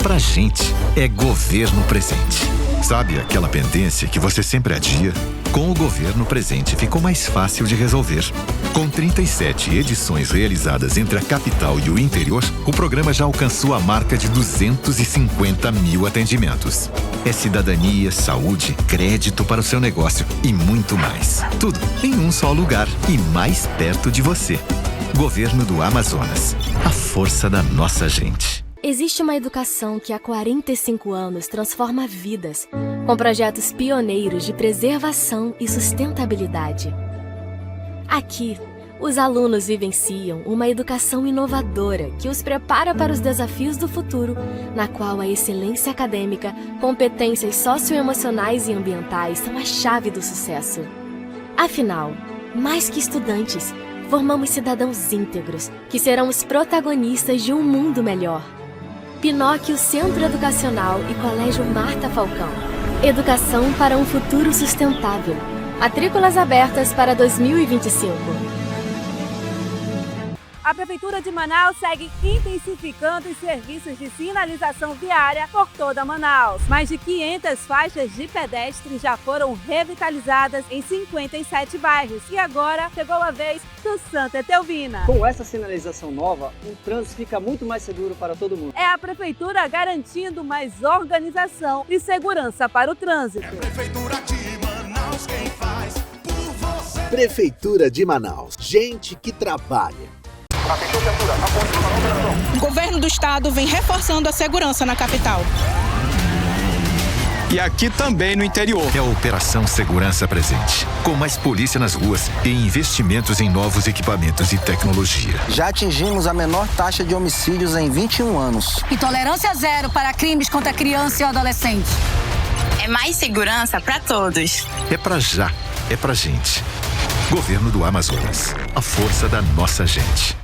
Pra gente, é Governo Presente. Sabe aquela pendência que você sempre adia? Com o Governo Presente ficou mais fácil de resolver. Com 37 edições realizadas entre a capital e o interior, o programa já alcançou a marca de 250 mil atendimentos. É cidadania, saúde, crédito para o seu negócio e muito mais. Tudo em um só lugar e mais perto de você. Governo do Amazonas. A força da nossa gente. Existe uma educação que há 45 anos transforma vidas, com projetos pioneiros de preservação e sustentabilidade. Aqui, os alunos vivenciam uma educação inovadora que os prepara para os desafios do futuro, na qual a excelência acadêmica, competências socioemocionais e ambientais são a chave do sucesso. Afinal, mais que estudantes, formamos cidadãos íntegros que serão os protagonistas de um mundo melhor. Pinóquio Centro Educacional e Colégio Marta Falcão. Educação para um futuro sustentável. Matrículas abertas para 2025. A Prefeitura de Manaus segue intensificando os serviços de sinalização viária por toda Manaus. Mais de 500 faixas de pedestres já foram revitalizadas em 57 bairros. E agora chegou a vez do Santa Etelvina. Com essa sinalização nova, o trânsito fica muito mais seguro para todo mundo. É a Prefeitura garantindo mais organização e segurança para o trânsito. É a Prefeitura de Manaus quem faz por você. Prefeitura de Manaus. Gente que trabalha. O governo do estado vem reforçando a segurança na capital. E aqui também no interior. É a Operação Segurança Presente, com mais polícia nas ruas e investimentos em novos equipamentos e tecnologia. Já atingimos a menor taxa de homicídios em 21 anos. E tolerância zero para crimes contra criança e adolescente. É mais segurança para todos. É pra já, é pra gente. Governo do Amazonas. A força da nossa gente.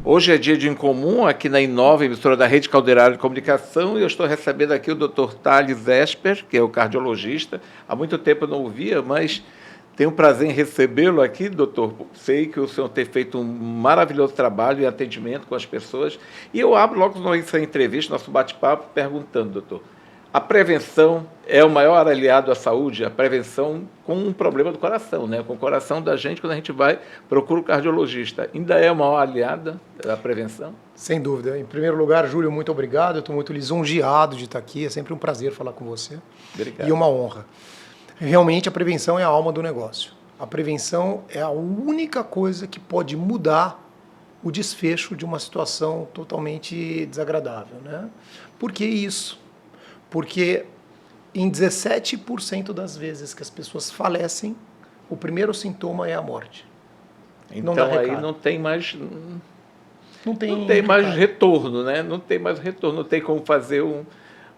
Hoje é dia de Incomum, aqui na Inova, emissora da Rede Caldeirada de Comunicação, e eu estou recebendo aqui o Dr. Thales Esper, que é o cardiologista. Há muito tempo eu não o via, mas tenho o prazer em recebê-lo aqui, doutor. Sei que o senhor tem feito um maravilhoso trabalho em atendimento com as pessoas. E eu abro logo nossa entrevista, nosso bate-papo, perguntando, doutor, a prevenção é o maior aliado à saúde, a prevenção com um problema do coração, né? Com o coração da gente, quando a gente vai, procura o cardiologista. Ainda é a maior aliada da prevenção? Sem dúvida. Em primeiro lugar, Júlio, muito obrigado. Eu estou muito lisonjeado de estar aqui. É sempre um prazer falar com você. Obrigado. E uma honra. Realmente, a prevenção é a alma do negócio. A prevenção é a única coisa que pode mudar o desfecho de uma situação totalmente desagradável, né? Por que isso? Porque em 17% das vezes que as pessoas falecem, o primeiro sintoma é a morte. Então aí não tem mais... Não tem mais retorno, né? Não tem mais retorno, não tem como fazer um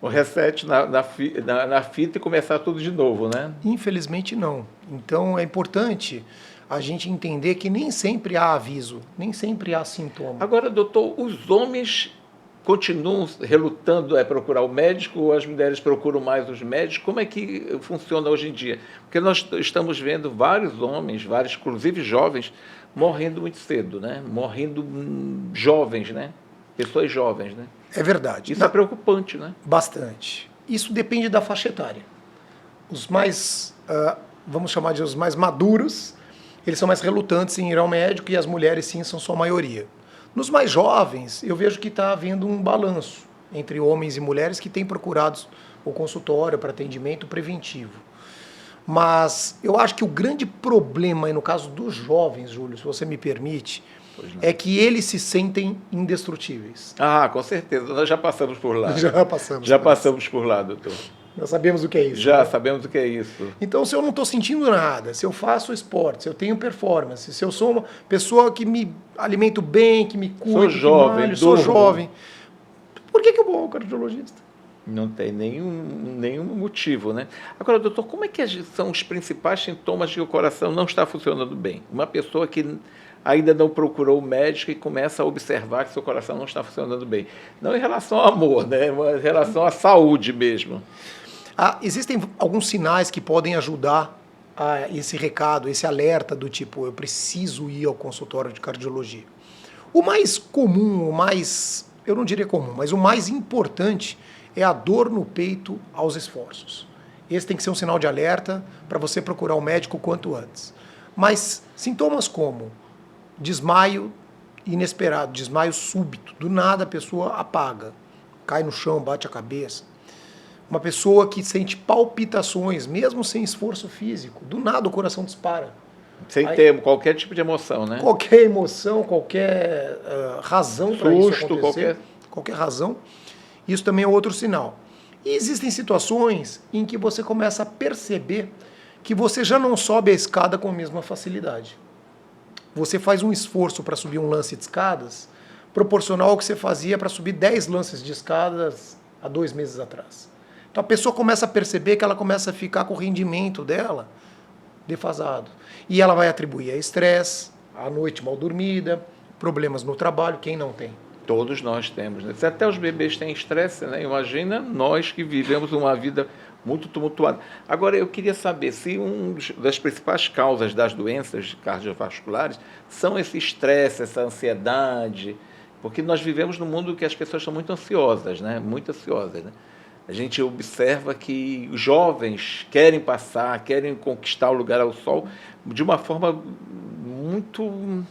reset na fita e começar tudo de novo, né? Infelizmente não. Então é importante a gente entender que nem sempre há aviso, nem sempre há sintoma. Agora, doutor, os homens continuam relutando a procurar o médico ou as mulheres procuram mais os médicos? Como é que funciona hoje em dia? Porque nós estamos vendo vários homens, vários, inclusive jovens, morrendo muito cedo, né? Morrendo jovens, né? Pessoas jovens, né? É verdade. Isso é preocupante, né? Bastante. Isso depende da faixa etária. Os mais, vamos chamar de os mais maduros, eles são mais relutantes em ir ao médico e as mulheres, sim, são sua maioria. Nos mais jovens, eu vejo que está havendo um balanço entre homens e mulheres que têm procurado o consultório para atendimento preventivo. Mas eu acho que o grande problema aí no caso dos jovens, Júlio, se você me permite, é que eles se sentem indestrutíveis. Ah, com certeza. Nós já passamos por lá. Já passamos por lá, doutor. Nós sabemos o que é isso. Já sabemos o que é isso. Então, se eu não estou sentindo nada, se eu faço esporte, se eu tenho performance, se eu sou uma pessoa que me alimento bem, que me cuido, sou jovem, por que eu vou ao cardiologista? Não tem nenhum motivo, né? Agora, doutor, como é que são os principais sintomas de que o coração não está funcionando bem? Uma pessoa que ainda não procurou o médico e começa a observar que seu coração não está funcionando bem. Não em relação ao amor, né? Mas em relação à saúde mesmo. Existem alguns sinais que podem ajudar a esse recado, esse alerta do tipo, eu preciso ir ao consultório de cardiologia. O mais comum, eu não diria comum, mas o mais importante é a dor no peito aos esforços. Esse tem que ser um sinal de alerta para você procurar o médico o quanto antes. Mas sintomas como desmaio inesperado, desmaio súbito, do nada a pessoa apaga, cai no chão, bate a cabeça. Uma pessoa que sente palpitações, mesmo sem esforço físico, do nada o coração dispara. Sem ter qualquer tipo de emoção, né? Qualquer emoção, qualquer razão para isso acontecer, qualquer razão, isso também é outro sinal. E existem situações em que você começa a perceber que você já não sobe a escada com a mesma facilidade. Você faz um esforço para subir um lance de escadas proporcional ao que você fazia para subir 10 lances de escadas há 2 meses atrás. Então a pessoa começa a perceber que ela começa a ficar com o rendimento dela defasado. E ela vai atribuir a estresse, a noite mal dormida, problemas no trabalho, quem não tem? Todos nós temos, né? Se até os bebês têm estresse, né? Imagina nós que vivemos uma vida muito tumultuada. Agora, eu queria saber se uma das principais causas das doenças cardiovasculares são esse estresse, essa ansiedade, porque nós vivemos num mundo que as pessoas são muito ansiosas, né? Muito ansiosas, né? A gente observa que os jovens querem passar, querem conquistar o lugar ao sol de uma forma muito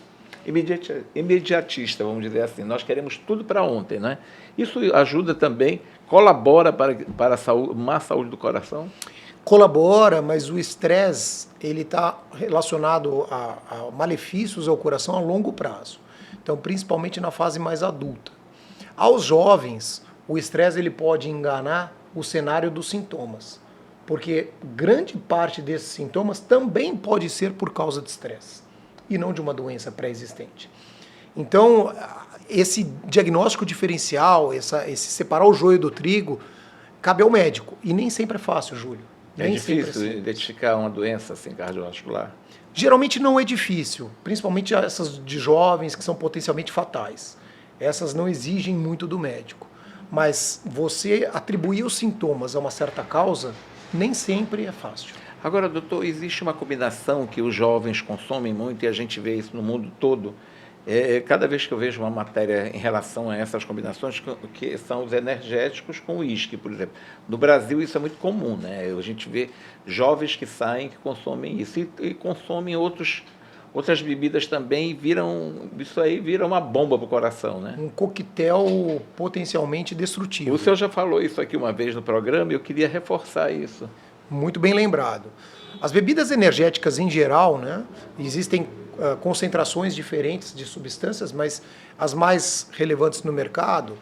imediatista, vamos dizer assim. Nós queremos tudo para ontem, né? Isso ajuda também, colabora para a má saúde do coração? Colabora, mas o estresse ele está relacionado a malefícios ao coração a longo prazo. Então, principalmente na fase mais adulta. Aos jovens, o estresse ele pode enganar o cenário dos sintomas, porque grande parte desses sintomas também pode ser por causa de estresse e não de uma doença pré-existente. Então, esse diagnóstico diferencial, esse separar o joio do trigo, cabe ao médico. E nem sempre é fácil, Júlio. É difícil identificar uma doença assim, cardiovascular? Geralmente não é difícil, principalmente essas de jovens que são potencialmente fatais. Essas não exigem muito do médico. Mas você atribuir os sintomas a uma certa causa, nem sempre é fácil. Agora, doutor, existe uma combinação que os jovens consomem muito e a gente vê isso no mundo todo. Cada vez que eu vejo uma matéria em relação a essas combinações, que são os energéticos com uísque, por exemplo. No Brasil isso é muito comum, né? A gente vê jovens que saem, que consomem isso e consomem outras bebidas também e isso aí vira uma bomba para o coração, né? Um coquetel potencialmente destrutivo. O senhor já falou isso aqui uma vez no programa e eu queria reforçar isso. Muito bem lembrado. As bebidas energéticas em geral, né, existem concentrações diferentes de substâncias, mas as mais relevantes no mercado,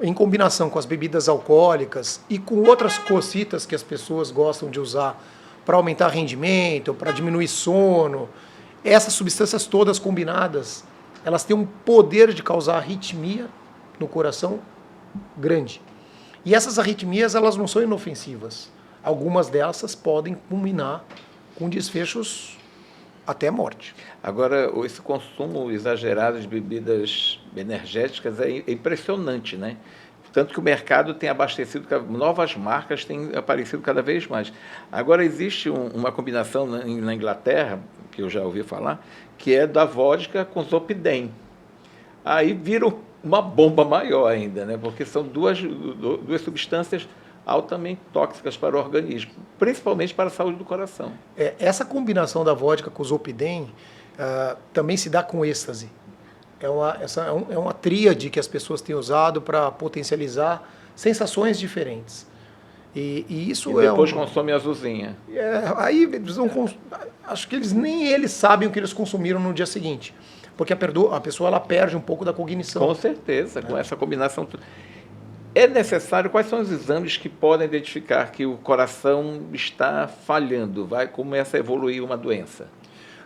em combinação com as bebidas alcoólicas e com outras cocitas que as pessoas gostam de usar para aumentar rendimento, para diminuir sono, essas substâncias todas combinadas, elas têm um poder de causar arritmia no coração grande. E essas arritmias, elas não são inofensivas. Algumas dessas podem culminar com desfechos até morte. Agora, esse consumo exagerado de bebidas energéticas é impressionante, né? Tanto que o mercado tem abastecido, novas marcas têm aparecido cada vez mais. Agora, existe uma combinação na Inglaterra, que eu já ouvi falar, que é da vodka com Zolpidem. Aí vira uma bomba maior ainda, né? Porque são duas substâncias altamente tóxicas para o organismo, principalmente para a saúde do coração. Essa combinação da vodka com o Zolpidem também se dá com êxtase. É uma tríade que as pessoas têm usado para potencializar sensações diferentes. E isso depois consome azulzinha. Aí eles acho que nem eles sabem o que eles consumiram no dia seguinte. Porque a pessoa ela perde um pouco da cognição. Com certeza, com essa combinação. É necessário, quais são os exames que podem identificar que o coração está falhando, começa a evoluir uma doença?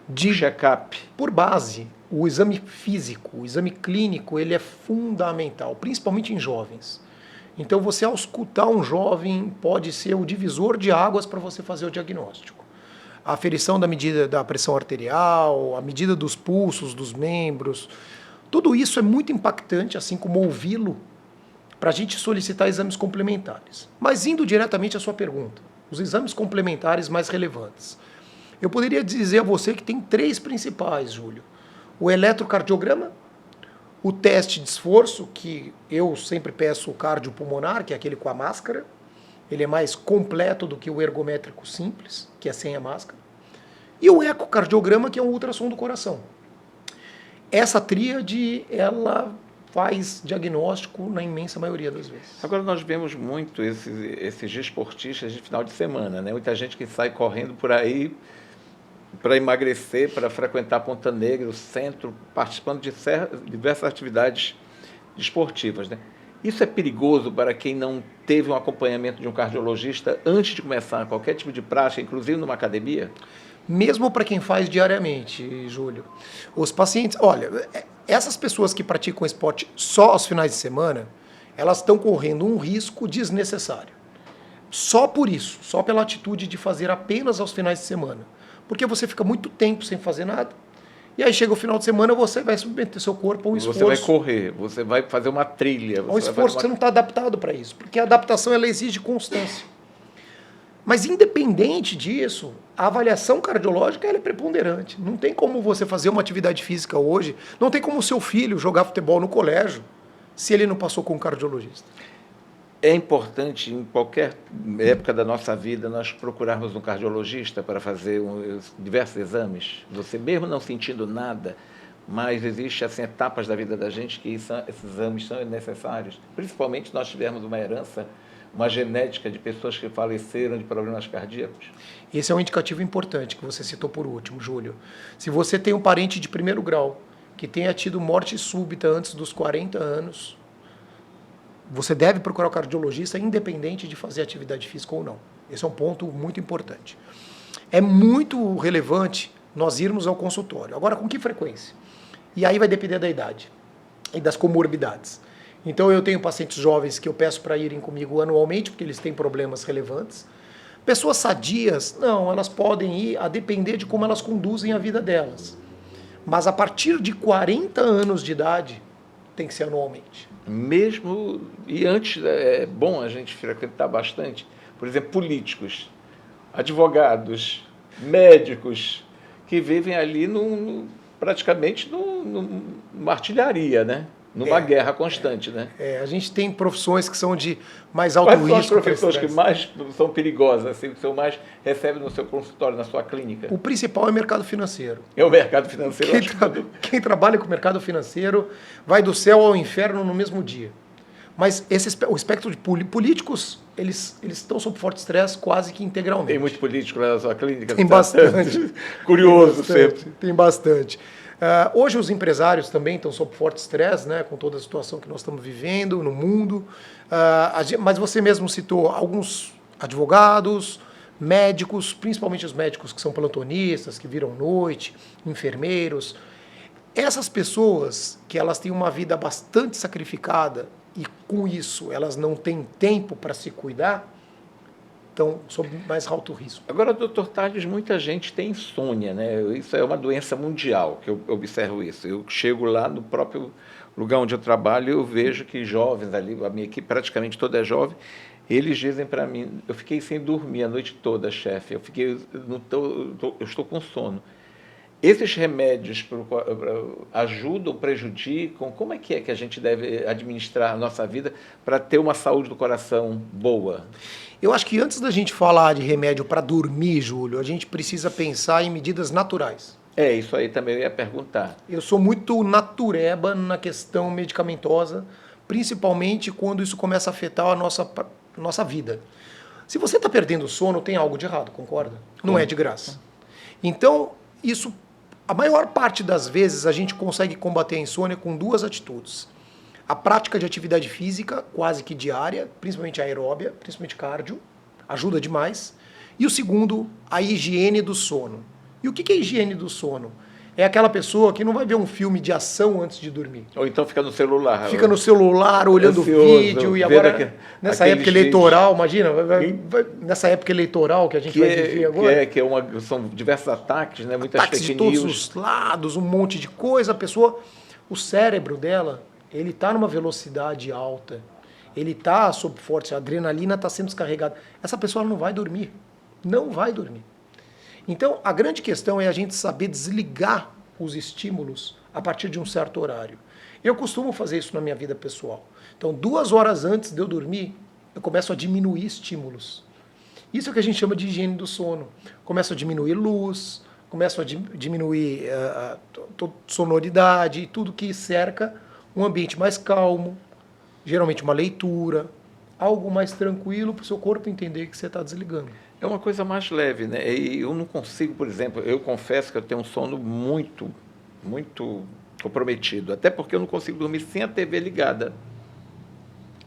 De check-up. Por base, o exame físico, o exame clínico, ele é fundamental, principalmente em jovens. Então, você, ao escutar um jovem, pode ser o divisor de águas para você fazer o diagnóstico. A aferição da medida da pressão arterial, a medida dos pulsos, dos membros, tudo isso é muito impactante, assim como ouvi-lo, para a gente solicitar exames complementares. Mas indo diretamente à sua pergunta, os exames complementares mais relevantes. Eu poderia dizer a você que tem 3 principais, Júlio. O eletrocardiograma, o teste de esforço, que eu sempre peço o cardiopulmonar, que é aquele com a máscara. Ele é mais completo do que o ergométrico simples, que é sem a máscara. E o ecocardiograma, que é um ultrassom do coração. Essa tríade, ela faz diagnóstico na imensa maioria das vezes. Agora nós vemos muito esses desportistas de final de semana, né? Muita gente que sai correndo por aí para emagrecer, para frequentar Ponta Negra, o centro, participando de diversas atividades desportivas, né? Isso é perigoso para quem não teve um acompanhamento de um cardiologista antes de começar qualquer tipo de prática, inclusive numa academia? Mesmo para quem faz diariamente, Júlio. Os pacientes, olha, essas pessoas que praticam esporte só aos finais de semana, elas estão correndo um risco desnecessário. Só por isso, só pela atitude de fazer apenas aos finais de semana. Porque você fica muito tempo sem fazer nada. E aí chega o final de semana, você vai submeter seu corpo a um esforço. Você vai correr, você vai fazer uma trilha. Um esforço que você não está adaptado para isso. Porque a adaptação ela exige constância. Mas independente disso, a avaliação cardiológica ela é preponderante. Não tem como você fazer uma atividade física hoje, não tem como o seu filho jogar futebol no colégio se ele não passou com um cardiologista. É importante, em qualquer época da nossa vida, nós procurarmos um cardiologista para fazer diversos exames. Você mesmo não sentindo nada, mas existem assim, etapas da vida da gente que esses exames são necessários. Principalmente se nós tivermos uma herança, uma genética de pessoas que faleceram de problemas cardíacos. Esse é um indicativo importante que você citou por último, Júlio. Se você tem um parente de primeiro grau que tenha tido morte súbita antes dos 40 anos, você deve procurar o cardiologista independente de fazer atividade física ou não. Esse é um ponto muito importante. É muito relevante nós irmos ao consultório. Agora, com que frequência? E aí vai depender da idade e das comorbidades. Então, eu tenho pacientes jovens que eu peço para irem comigo anualmente, porque eles têm problemas relevantes. Pessoas sadias, não, elas podem ir a depender de como elas conduzem a vida delas. Mas a partir de 40 anos de idade, tem que ser anualmente. Mesmo, e antes é bom a gente frequentar bastante, por exemplo, políticos, advogados, médicos, que vivem ali praticamente numa artilharia, né? Numa guerra constante, né? A gente tem profissões que são de mais alto risco. Quais são as profissões que mais são perigosas, assim, que você mais recebe no seu consultório, na sua clínica? O principal é o mercado financeiro. É o mercado financeiro. Quem trabalha com o mercado financeiro vai do céu ao inferno no mesmo dia. Mas o espectro de políticos, eles estão sob forte estresse quase que integralmente. Tem muito político na sua clínica? Tem bastante. Curioso sempre. Tem bastante. Hoje os empresários também estão sob forte estresse, né, com toda a situação que nós estamos vivendo no mundo. Mas você mesmo citou alguns advogados, médicos, principalmente os médicos que são plantonistas, que viram noite, enfermeiros. Essas pessoas que elas têm uma vida bastante sacrificada e com isso elas não têm tempo para se cuidar, estão sob mais alto risco. Agora, doutor Tales, muita gente tem insônia, né? Isso é uma doença mundial, que eu observo isso. Eu chego lá no próprio lugar onde eu trabalho, eu vejo que jovens ali, a minha equipe praticamente toda é jovem, eles dizem para mim, eu fiquei sem dormir a noite toda, chefe, eu estou com sono. Esses remédios ajudam, prejudicam? Como é que a gente deve administrar a nossa vida para ter uma saúde do coração boa? Eu acho que antes da gente falar de remédio para dormir, Júlio, a gente precisa pensar em medidas naturais. Isso aí também eu ia perguntar. Eu sou muito natureba na questão medicamentosa, principalmente quando isso começa a afetar a nossa vida. Se você está perdendo o sono, tem algo de errado, concorda? Não é de graça. Então, isso, a maior parte das vezes, a gente consegue combater a insônia com 2 atitudes. A prática de atividade física, quase que diária, principalmente aeróbia, principalmente cardio, ajuda demais. E o segundo, a higiene do sono. E o que é higiene do sono? É aquela pessoa que não vai ver um filme de ação antes de dormir. Ou então fica no celular. Fica no celular, olhando vídeo, e agora, nessa época eleitoral, imagina, nessa época eleitoral que a gente vai viver agora. São diversos ataques, né? Muitas ataques fake de todos news. os lados, um monte de coisa. A pessoa, o cérebro dela, ele está numa velocidade alta, ele está sob forte, a adrenalina está sendo descarregada. Essa pessoa não vai dormir. Não vai dormir. Então, a grande questão é a gente saber desligar os estímulos a partir de um certo horário. Eu costumo fazer isso na minha vida pessoal. Então, 2 horas antes de eu dormir, eu começo a diminuir estímulos. Isso é o que a gente chama de higiene do sono. Começo a diminuir luz, começo a diminuir sonoridade e tudo que cerca um ambiente mais calmo, geralmente uma leitura, algo mais tranquilo para o seu corpo entender que você está desligando. É uma coisa mais leve, né? E eu não consigo, por exemplo, eu confesso que eu tenho um sono muito, muito comprometido. Até porque eu não consigo dormir sem a TV ligada.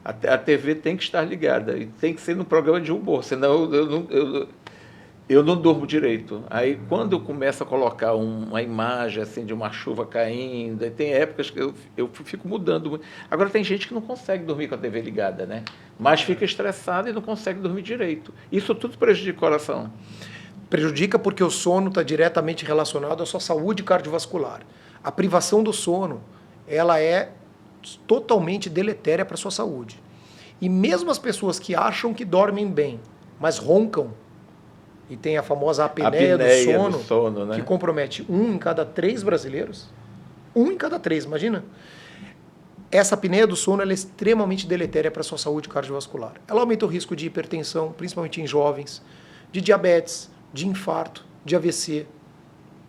A TV tem que estar ligada e tem que ser no programa de humor, senão eu não durmo direito. Aí, quando eu começo a colocar uma imagem assim de uma chuva caindo, tem épocas que eu fico mudando. Agora, tem gente que não consegue dormir com a TV ligada, né? Mas fica estressada e não consegue dormir direito. Isso tudo prejudica o coração. Prejudica porque o sono está diretamente relacionado à sua saúde cardiovascular. A privação do sono, ela é totalmente deletéria para a sua saúde. E mesmo as pessoas que acham que dormem bem, mas roncam, e tem a famosa apneia do sono, né? Que compromete 1 em cada 3 brasileiros. 1 em cada 3, imagina? Essa apneia do sono ela é extremamente deletéria para a sua saúde cardiovascular. Ela aumenta o risco de hipertensão, principalmente em jovens, de diabetes, de infarto, de AVC.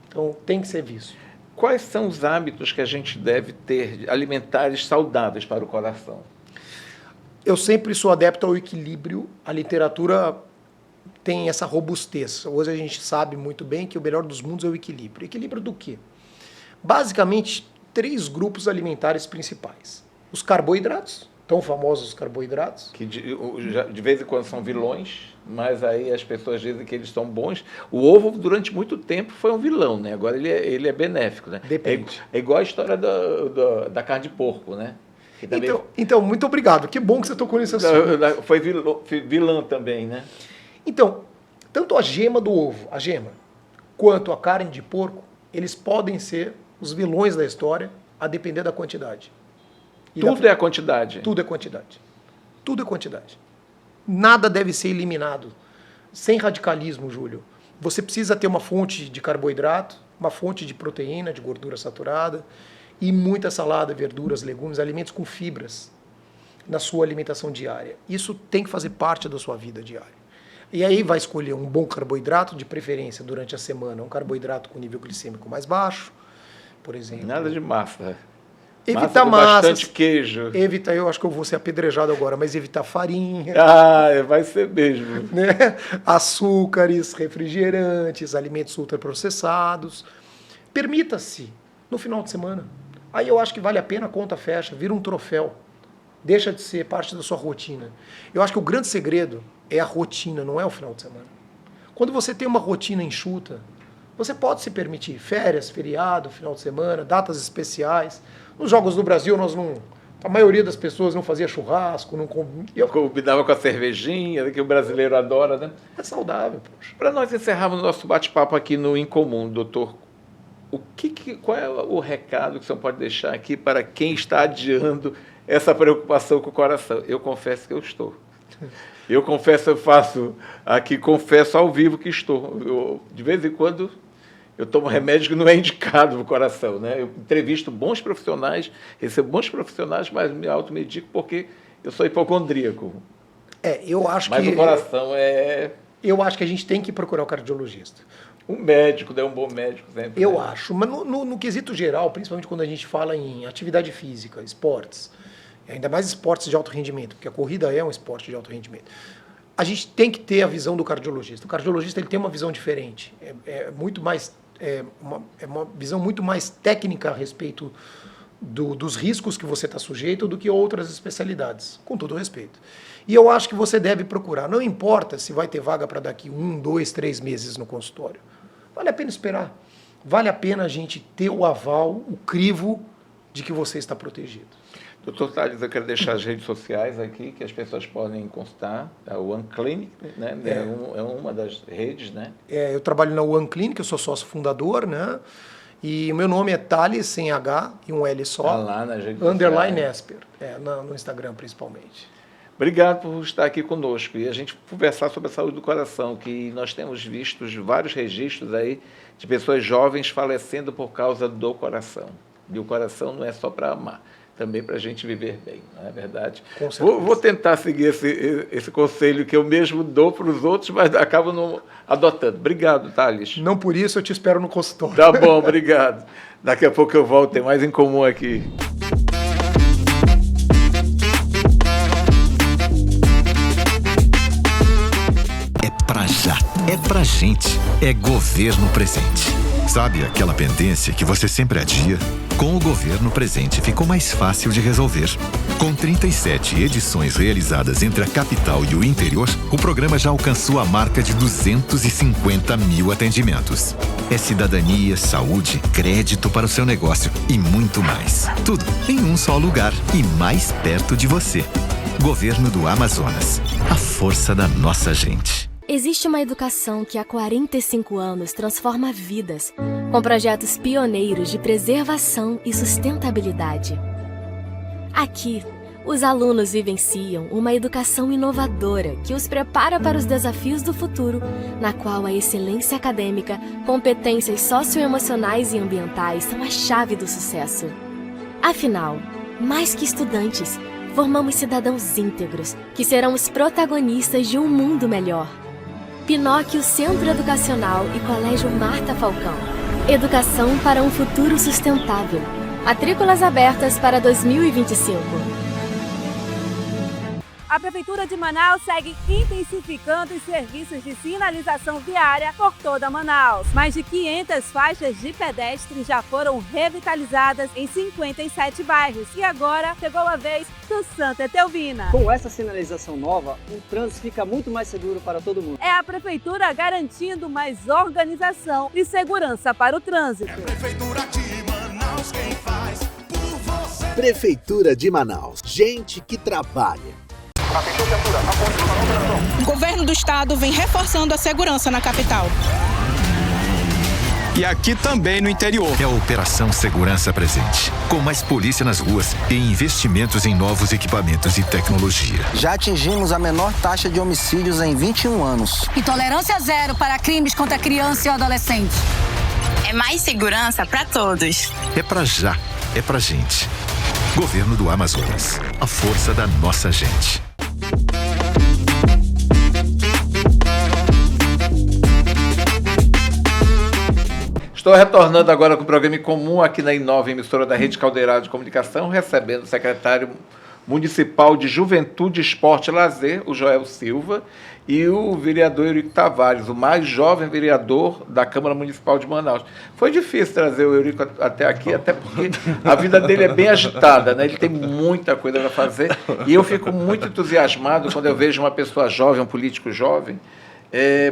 Então, tem que ser visto. Quais são os hábitos que a gente deve ter alimentares saudáveis para o coração? Eu sempre sou adepto ao equilíbrio. A literatura tem essa robustez. Hoje a gente sabe muito bem que o melhor dos mundos é o equilíbrio. Equilíbrio do quê? Basicamente, 3 grupos alimentares principais. Os carboidratos, tão famosos carboidratos. Que de vez em quando são vilões, mas aí as pessoas dizem que eles são bons. O ovo, durante muito tempo, foi um vilão, né? Agora ele é benéfico, né? Depende. É igual a história da carne de porco, né? Também... Então, muito obrigado. Que bom que você tocou nesse assunto. Foi vilã também, né? Então, tanto a gema do ovo, quanto a carne de porco, eles podem ser os vilões da história, a depender da quantidade. Tudo é a quantidade. Tudo é quantidade. Tudo é quantidade. Nada deve ser eliminado. Sem radicalismo, Júlio. Você precisa ter uma fonte de carboidrato, uma fonte de proteína, de gordura saturada, e muita salada, verduras, legumes, alimentos com fibras na sua alimentação diária. Isso tem que fazer parte da sua vida diária. E aí vai escolher um bom carboidrato, de preferência durante a semana, um carboidrato com nível glicêmico mais baixo, por exemplo. Nada de massa. Evitar massas. Bastante queijo. Eu acho que eu vou ser apedrejado agora, mas evitar farinha. Vai ser mesmo. Né? Açúcares, refrigerantes, alimentos ultraprocessados. Permita-se, no final de semana. Aí eu acho que vale a pena, a conta fecha, vira um troféu. Deixa de ser parte da sua rotina. Eu acho que o grande segredo é a rotina, não é o final de semana. Quando você tem uma rotina enxuta, você pode se permitir férias, feriado, final de semana, datas especiais. Nos Jogos do Brasil, a maioria das pessoas não fazia churrasco, não Eu combinava com a cervejinha, que o brasileiro adora, né? É saudável, poxa. Para nós encerrarmos o nosso bate-papo aqui no Incomum, doutor, qual é o recado que o senhor pode deixar aqui para quem está adiando essa preocupação com o coração? Eu confesso que eu estou. Confesso ao vivo que estou. De vez em quando, eu tomo remédio que não é indicado para o coração, né? Eu entrevisto bons profissionais, recebo bons profissionais, mas me automedico porque eu sou hipocondríaco. Eu acho mas o coração é... Eu acho que a gente tem que procurar o cardiologista. Um médico, né? Um bom médico sempre. Eu acho, mas no quesito geral, principalmente quando a gente fala em atividade física, esportes, ainda mais esportes de alto rendimento, porque a corrida é um esporte de alto rendimento, a gente tem que ter a visão do cardiologista. O cardiologista ele tem uma visão diferente, uma visão muito mais técnica a respeito dos riscos que você está sujeito do que outras especialidades, com todo respeito. E eu acho que você deve procurar, não importa se vai ter vaga para daqui 1, 2, 3 meses no consultório. Vale a pena esperar. Vale a pena a gente ter o aval, o crivo de que você está protegido. Doutor Tales, eu quero deixar as redes sociais aqui, que as pessoas podem consultar. A One Clinic, né? É uma das redes, né? Eu trabalho na One Clinic, eu sou sócio fundador, né? E o meu nome é Tales, sem H e um L só. Lá nas redes _ Esper, no Instagram principalmente. Obrigado por estar aqui conosco e a gente conversar sobre a saúde do coração, que nós temos visto vários registros aí de pessoas jovens falecendo por causa do coração. E o coração não é só para amar, também para a gente viver bem, não é verdade? Vou tentar seguir esse conselho que eu mesmo dou para os outros, mas acabo não adotando. Obrigado, Tales. Não por isso, eu te espero no consultório. Tá bom, obrigado. Daqui a pouco eu volto, tem mais em comum aqui. Pra já, é pra gente, é Governo Presente. Sabe aquela pendência que você sempre adia? Com o Governo Presente ficou mais fácil de resolver. Com 37 edições realizadas entre a capital e o interior, o programa já alcançou a marca de 250 mil atendimentos. É cidadania, saúde, crédito para o seu negócio e muito mais. Tudo em um só lugar e mais perto de você. Governo do Amazonas. A força da nossa gente. Existe uma educação que há 45 anos transforma vidas, com projetos pioneiros de preservação e sustentabilidade. Aqui, os alunos vivenciam uma educação inovadora que os prepara para os desafios do futuro, na qual a excelência acadêmica, competências socioemocionais e ambientais são a chave do sucesso. Afinal, mais que estudantes, formamos cidadãos íntegros que serão os protagonistas de um mundo melhor. Pinóquio Centro Educacional e Colégio Marta Falcão. Educação para um futuro sustentável. Matrículas abertas para 2025. A Prefeitura de Manaus segue intensificando os serviços de sinalização viária por toda Manaus. Mais de 500 faixas de pedestre já foram revitalizadas em 57 bairros. E agora chegou a vez do Santa Etelvina. Com essa sinalização nova, o trânsito fica muito mais seguro para todo mundo. É a Prefeitura garantindo mais organização e segurança para o trânsito. É a Prefeitura de Manaus quem faz por você. Prefeitura de Manaus. Gente que trabalha. O governo do estado vem reforçando a segurança na capital. E aqui também no interior. É a Operação Segurança Presente. Com mais polícia nas ruas e investimentos em novos equipamentos e tecnologia. Já atingimos a menor taxa de homicídios em 21 anos. E tolerância zero para crimes contra criança e adolescente. É mais segurança para todos. É pra já, é pra gente. Governo do Amazonas. A força da nossa gente. Estou retornando agora com o programa em comum aqui na Inova, emissora da Rede Caldeirada de Comunicação, recebendo o secretário municipal de Juventude, Esporte e Lazer, o Joel Silva, e o vereador Eurico Tavares, o mais jovem vereador da Câmara Municipal de Manaus. Foi difícil trazer o Eurico até aqui, até porque a vida dele é bem agitada, né? Ele tem muita coisa para fazer, e eu fico muito entusiasmado quando eu vejo uma pessoa jovem, um político jovem,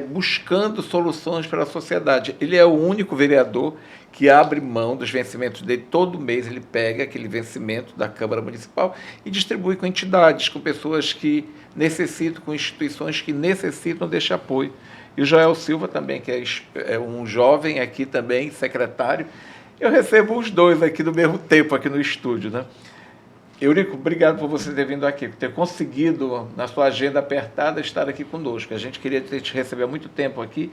buscando soluções para a sociedade. Ele é o único vereador que abre mão dos vencimentos dele. Todo mês ele pega aquele vencimento da Câmara Municipal e distribui com entidades, com pessoas que necessitam, com instituições que necessitam deste apoio. E o Joel Silva também, que é um jovem aqui também, secretário. Eu recebo os dois aqui no mesmo tempo, aqui no estúdio, né? Eurico, obrigado por você ter vindo aqui, por ter conseguido, na sua agenda apertada, estar aqui conosco. A gente queria te receber há muito tempo aqui.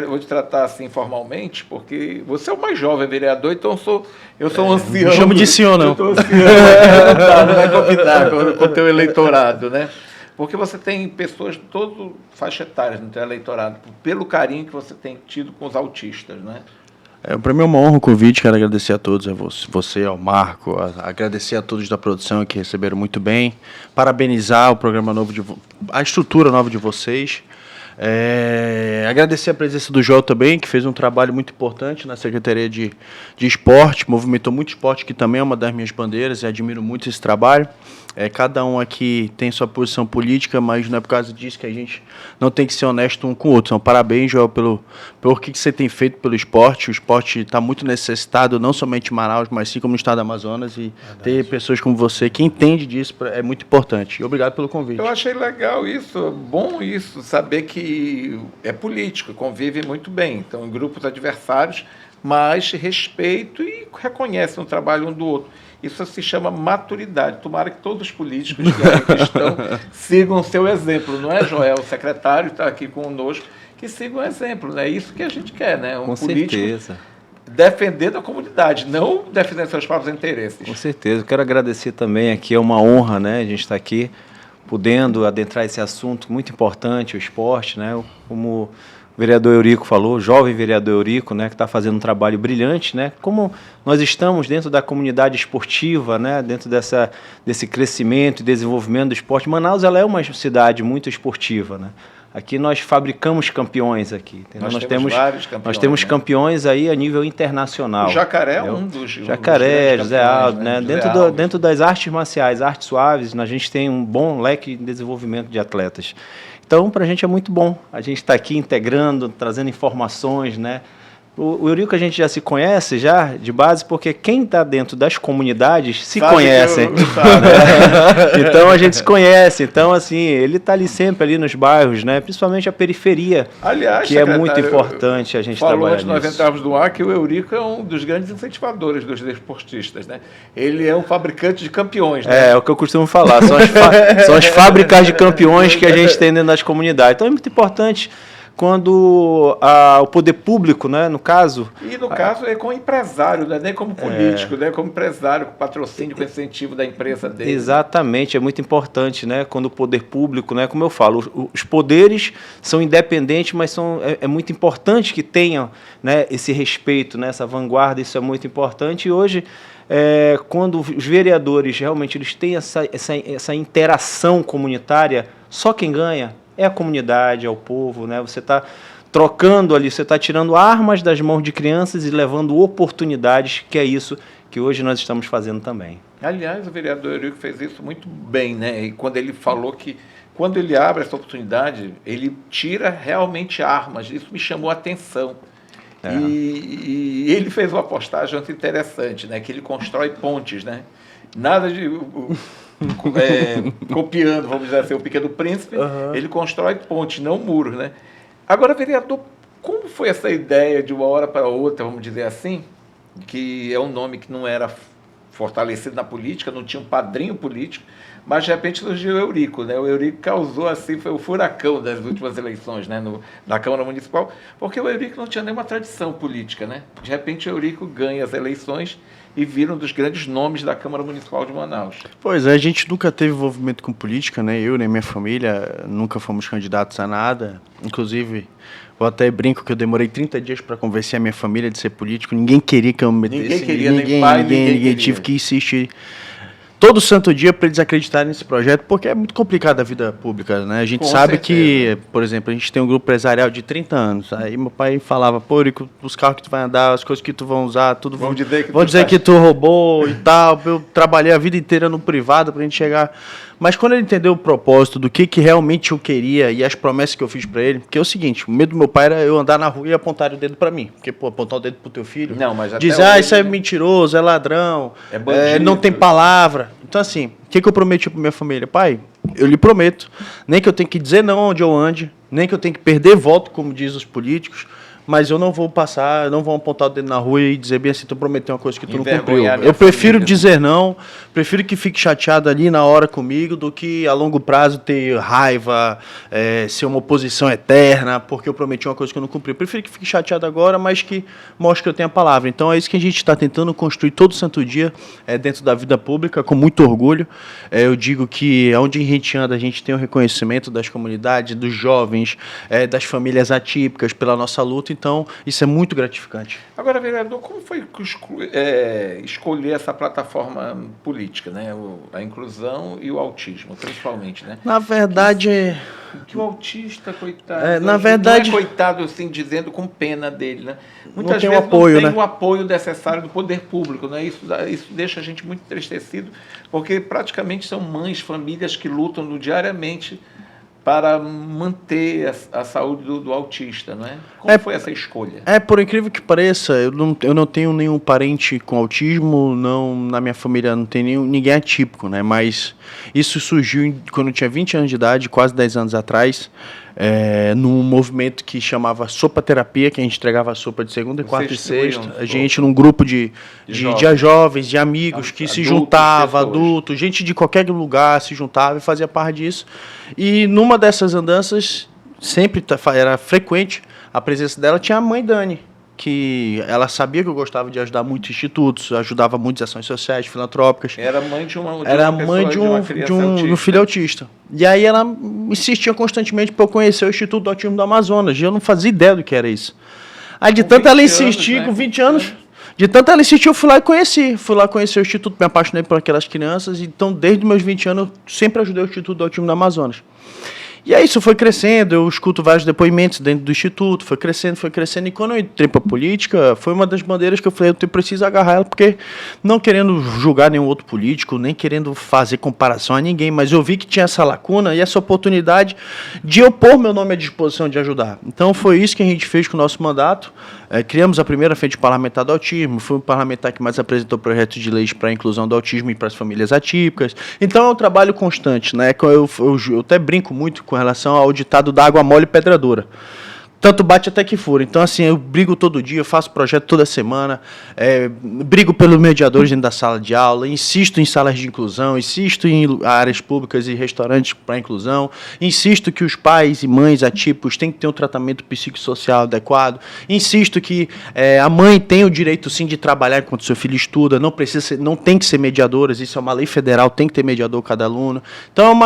Vou te tratar assim formalmente, porque você é o mais jovem vereador, então eu sou um ancião. Me chamo de senhor, não. Eu estou ancião, não vai combinar com o teu eleitorado, né? Porque você tem pessoas de todo faixa etária no teu eleitorado, pelo carinho que você tem tido com os autistas, né? Para mim é uma honra o convite, quero agradecer a todos, a você, ao Marco, agradecer a todos da produção que receberam muito bem, parabenizar o programa novo, a estrutura nova de vocês, agradecer a presença do Joel também, que fez um trabalho muito importante na Secretaria de Esporte, movimentou muito esporte, que também é uma das minhas bandeiras, e admiro muito esse trabalho. Cada um aqui tem sua posição política, mas não é por causa disso que a gente não tem que ser honesto um com o outro. Então, parabéns, Joel, pelo que você tem feito pelo esporte. O esporte está muito necessitado, não somente em Manaus, mas sim como no estado do Amazonas. E ter pessoas como você que entende disso é muito importante. E obrigado pelo convite. Eu achei legal isso, bom isso, saber que é político, convive muito bem. Então, em grupos adversários, mas respeito e reconhecem o trabalho um do outro. Isso se chama maturidade. Tomara que todos os políticos que aqui estão sigam o seu exemplo. Não é, Joel? O secretário está aqui conosco, que sigam o exemplo. É isso que a gente quer, né? Um político certeza. Defendendo a comunidade, não defendendo seus próprios interesses. Com certeza. Eu quero agradecer também aqui, é uma honra, né? A gente está aqui podendo adentrar esse assunto muito importante, o esporte, né? Como o vereador Eurico falou, o jovem vereador Eurico, né, que está fazendo um trabalho brilhante, né, como nós estamos dentro da comunidade esportiva, né, dentro desse crescimento e desenvolvimento do esporte. Manaus, ela é uma cidade muito esportiva, né. Aqui nós fabricamos campeões aqui. Nós temos vários campeões. Nós temos campeões aí a nível internacional. O Jacaré é um dos Jacaré, José Aldo, né? José Dentro das artes marciais, artes suaves, a gente tem um bom leque de desenvolvimento de atletas. Então, para a gente é muito bom. A gente está aqui integrando, trazendo informações, né? O Eurico a gente já se conhece já de base, porque quem está dentro das comunidades se conhece. Então a gente se conhece. Então, assim, ele está ali sempre ali nos bairros, né? Principalmente a periferia. Aliás, que é muito importante a gente trabalhar nisso. Nós entrarmos no ar que o Eurico é um dos grandes incentivadores dos desportistas, né? Ele é um fabricante de campeões, né? É o que eu costumo falar. São as fábricas de campeões que a gente tem dentro das comunidades. Então é muito importante quando o poder público, né, no caso... E no caso é como empresário, né, nem como político, né, como empresário, com patrocínio, com incentivo da empresa dele. Exatamente, é muito importante, né, quando o poder público, né, como eu falo, os poderes são independentes, mas é muito importante que tenham, né, esse respeito, né, essa vanguarda, isso é muito importante. E hoje, quando os vereadores realmente eles têm essa interação comunitária, só quem ganha é a comunidade, é o povo, né? Você está trocando ali, você está tirando armas das mãos de crianças e levando oportunidades, que é isso que hoje nós estamos fazendo também. Aliás, o vereador Eurico fez isso muito bem, né? E quando ele falou que, quando ele abre essa oportunidade, ele tira realmente armas. Isso me chamou a atenção. E ele fez uma postagem muito interessante, né? Que ele constrói pontes, né? Nada de... copiando, vamos dizer assim, o Pequeno Príncipe, ele constrói pontes, não muros, né? Agora, vereador, como foi essa ideia de uma hora para outra, vamos dizer assim, que é um nome que não era fortalecido na política, não tinha um padrinho político, mas de repente surgiu o Eurico, né? O Eurico causou, assim, foi o furacão das últimas eleições, né? Na Câmara Municipal, porque o Eurico não tinha nenhuma tradição política, né? De repente o Eurico ganha as eleições e vira um dos grandes nomes da Câmara Municipal de Manaus. Pois é, a gente nunca teve envolvimento com política, né? Eu nem minha família nunca fomos candidatos a nada. Inclusive, eu até brinco que eu demorei 30 dias para convencer a minha família de ser político. Ninguém queria que eu me metesse. Ninguém queria, nem pai, ninguém tive que insistir todo santo dia para eles acreditarem nesse projeto, porque é muito complicado a vida pública, né? A gente sabe que, por exemplo, a gente tem um grupo empresarial de 30 anos. Aí meu pai falava, pô, Eurico, os carros que tu vai andar, as coisas que tu vai usar, tudo vão dizer que tu roubou e tal. Eu trabalhei a vida inteira no privado pra gente chegar. Mas quando ele entendeu o propósito do que realmente eu queria e as promessas que eu fiz pra ele, porque é o seguinte, o medo do meu pai era eu andar na rua e apontar o dedo pra mim. Porque, pô, apontar o dedo pro teu filho, não, mas dizer, isso é mentiroso, é ladrão, não tem palavra. Então, assim, o que eu prometi pra minha família? Pai, eu lhe prometo, nem que eu tenha que dizer não onde eu ande, nem que eu tenha que perder voto, como diz os políticos, mas eu não vou passar, não vou apontar o dedo na rua e dizer bem assim, tu prometeu uma coisa que tu não cumpriu. Envergonhar minha Eu prefiro família. dizer não, prefiro que fique chateado ali na hora comigo do que a longo prazo ter raiva, ser uma oposição eterna, porque eu prometi uma coisa que eu não cumpri. Eu prefiro que fique chateado agora, mas que mostre que eu tenho a palavra. Então é isso que a gente está tentando construir todo santo dia dentro da vida pública, com muito orgulho. Eu digo que onde a gente anda, a gente tem o reconhecimento das comunidades, dos jovens, das famílias atípicas pela nossa luta, então isso é muito gratificante. Agora, vereador, como foi escolher essa plataforma política, né? A inclusão e o autismo, principalmente, né? Na verdade... Que o autista, coitado... na verdade... Não é coitado, assim, dizendo com pena dele, né? Muitas não tem vezes o apoio, não tem né? o apoio necessário do poder público, né? Isso deixa a gente muito entristecido, porque praticamente são mães, famílias que lutam diariamente para manter a saúde do autista, não é? Como foi essa escolha? Por incrível que pareça, eu não tenho nenhum parente com autismo, na minha família não tem ninguém atípico, né? Mas isso surgiu quando eu tinha 20 anos de idade, quase 10 anos atrás, num movimento que chamava Sopa Terapia, que a gente entregava sopa de segunda, quarta e sexta. A gente, num grupo de jovens, de amigos, que se juntava, adultos, gente de qualquer lugar se juntava e fazia parte disso. E numa dessas andanças, sempre era frequente a presença dela, tinha a mãe Dani, que ela sabia que eu gostava de ajudar muitos institutos, ajudava muitas ações sociais, filantrópicas. Era mãe de uma um filho autista. E aí ela insistia constantemente para eu conhecer o Instituto do Autismo do Amazonas, e eu não fazia ideia do que era isso. Aí de tanto ela insistir, com 20 anos, de tanto ela insistir, eu fui lá e conheci. Fui lá conhecer o Instituto, me apaixonei por aquelas crianças, então desde os meus 20 anos eu sempre ajudei o Instituto do Autismo do Amazonas. E aí isso foi crescendo, eu escuto vários depoimentos dentro do Instituto, foi crescendo, e quando eu entrei para a política, foi uma das bandeiras que eu falei, eu preciso agarrar ela, porque não querendo julgar nenhum outro político, nem querendo fazer comparação a ninguém, mas eu vi que tinha essa lacuna e essa oportunidade de eu pôr meu nome à disposição de ajudar. Então foi isso que a gente fez com o nosso mandato, criamos a primeira frente parlamentar do autismo, fui o parlamentar que mais apresentou projetos de leis para a inclusão do autismo e para as famílias atípicas, então é um trabalho constante, né? Eu até brinco muito com relação ao ditado da água mole e pedra dura. Tanto bate até que fura. Então, assim, eu brigo todo dia, eu faço projeto toda semana, brigo pelos mediadores dentro da sala de aula, insisto em salas de inclusão, insisto em áreas públicas e restaurantes para inclusão, insisto que os pais e mães atípicos têm que ter um tratamento psicossocial adequado, insisto que a mãe tem o direito, sim, de trabalhar enquanto seu filho estuda, não tem que ser mediadoras, isso é uma lei federal, tem que ter mediador cada aluno. Então,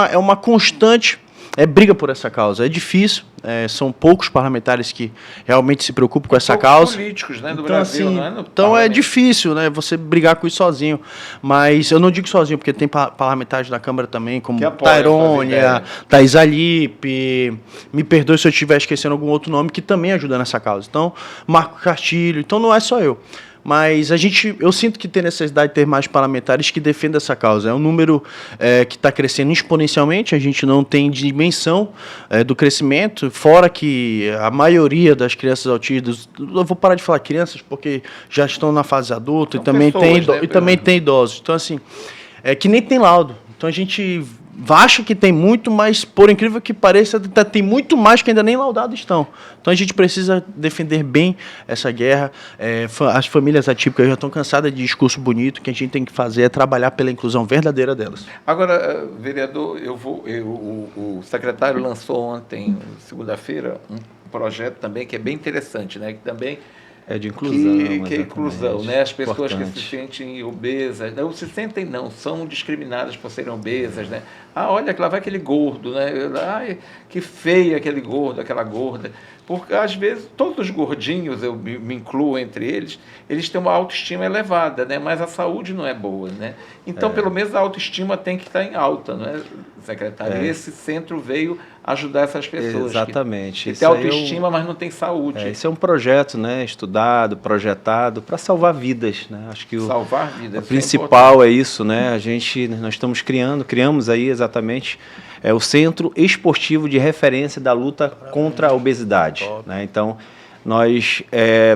é uma constante... briga por essa causa. É difícil, são poucos parlamentares que realmente se preocupam com essa causa. Políticos, né, do então, Brasil, assim, não é? Então é difícil, né, você brigar com isso sozinho. Mas eu não digo sozinho, porque tem parlamentares da Câmara também, como Tairônia, Thais Alipe, me perdoe se eu estiver esquecendo algum outro nome, que também ajuda nessa causa. Então, Marco Castilho, então não é só eu. Mas eu sinto que tem necessidade de ter mais parlamentares que defendam essa causa. É um número que está crescendo exponencialmente, a gente não tem dimensão do crescimento, fora que a maioria das crianças autistas, eu vou parar de falar crianças, porque já estão na fase adulta, e também tem idosos. Então, assim, que nem tem laudo. Então, a gente acha que tem muito, mas, por incrível que pareça, tem muito mais que ainda nem laudados estão. Então, a gente precisa defender bem essa guerra. As famílias atípicas já estão cansadas de discurso bonito. O que a gente tem que fazer é trabalhar pela inclusão verdadeira delas. Agora, vereador, o secretário lançou ontem, segunda-feira, um projeto também que é bem interessante, né? Que também... de inclusão. Que é inclusão, né? As pessoas que se sentem obesas, não se sentem não, são discriminadas por serem obesas, né? Olha, lá vai aquele gordo, né? Ai, que feio aquele gordo, aquela gorda. Porque, às vezes, todos os gordinhos, eu me incluo entre eles têm uma autoestima elevada, né? Mas a saúde não é boa, né? Então, pelo menos a autoestima tem que estar em alta, não é, secretário? Esse centro veio ajudar essas pessoas. Exatamente. Que tem autoestima, mas não tem saúde. Esse é um projeto, né, estudado, projetado para salvar vidas, né? Acho que salvar vidas. O principal é isso, né? Nós criamos aí exatamente o Centro Esportivo de Referência da Luta contra a Obesidade, né? Então, nós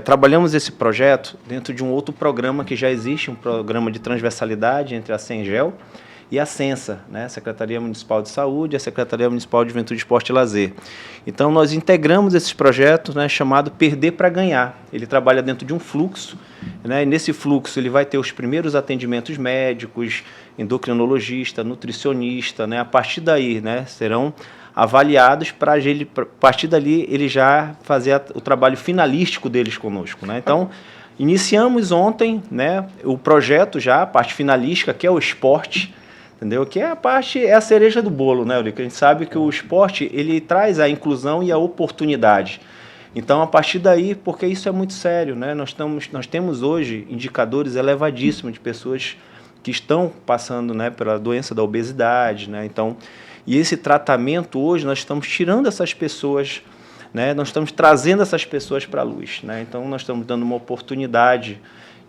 trabalhamos esse projeto dentro de um outro programa que já existe, um programa de transversalidade entre a Sengel e a Sensa, né, a Secretaria Municipal de Saúde e a Secretaria Municipal de Juventude, Esporte e Lazer. Então, nós integramos esses projetos, né, chamado Perder para Ganhar. Ele trabalha dentro de um fluxo, né, e nesse fluxo ele vai ter os primeiros atendimentos médicos, endocrinologista, nutricionista, né, a partir daí, né, serão avaliados para a partir dali ele já fazer o trabalho finalístico deles conosco, né? Então, iniciamos ontem, né, o projeto já, a parte finalística, que é o esporte, entendeu? Que é a cereja do bolo, né, Eurico? A gente sabe que o esporte, ele traz a inclusão e a oportunidade. Então, a partir daí, porque isso é muito sério, né? Nós temos hoje indicadores elevadíssimos de pessoas que estão passando, né, pela doença da obesidade, né? Então, e esse tratamento hoje, nós estamos tirando essas pessoas, né? Nós estamos trazendo essas pessoas para a luz, né? Então, nós estamos dando uma oportunidade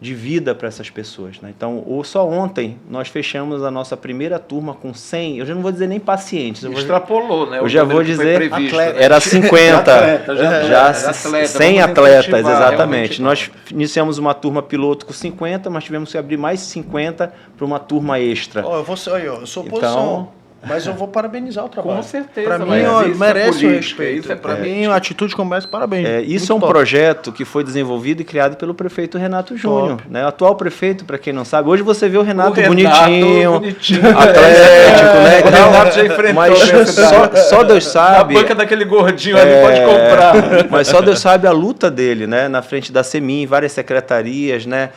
de vida para essas pessoas, né? Então, só ontem, nós fechamos a nossa primeira turma com 100, eu já não vou dizer nem pacientes. Extrapolou, né? Eu já vou dizer, previsto, né? Era 50, já 100 atletas, exatamente. Nós iniciamos uma turma piloto com 50, mas tivemos que abrir mais 50 para uma turma extra. Eu sou oposição. Mas eu vou parabenizar o trabalho. Com certeza. Para mim, merece o respeito. Para mim, a atitude começa, parabéns. Isso é um projeto que foi desenvolvido e criado pelo prefeito Renato Júnior, né? O atual prefeito, para quem não sabe. Hoje você vê o Renato bonitinho, atlético, né? O Renato já enfrentou, mas só Deus sabe. A banca daquele gordinho ali pode comprar. Mas só Deus sabe a luta dele, né? Na frente da CEMIM, várias secretarias, né?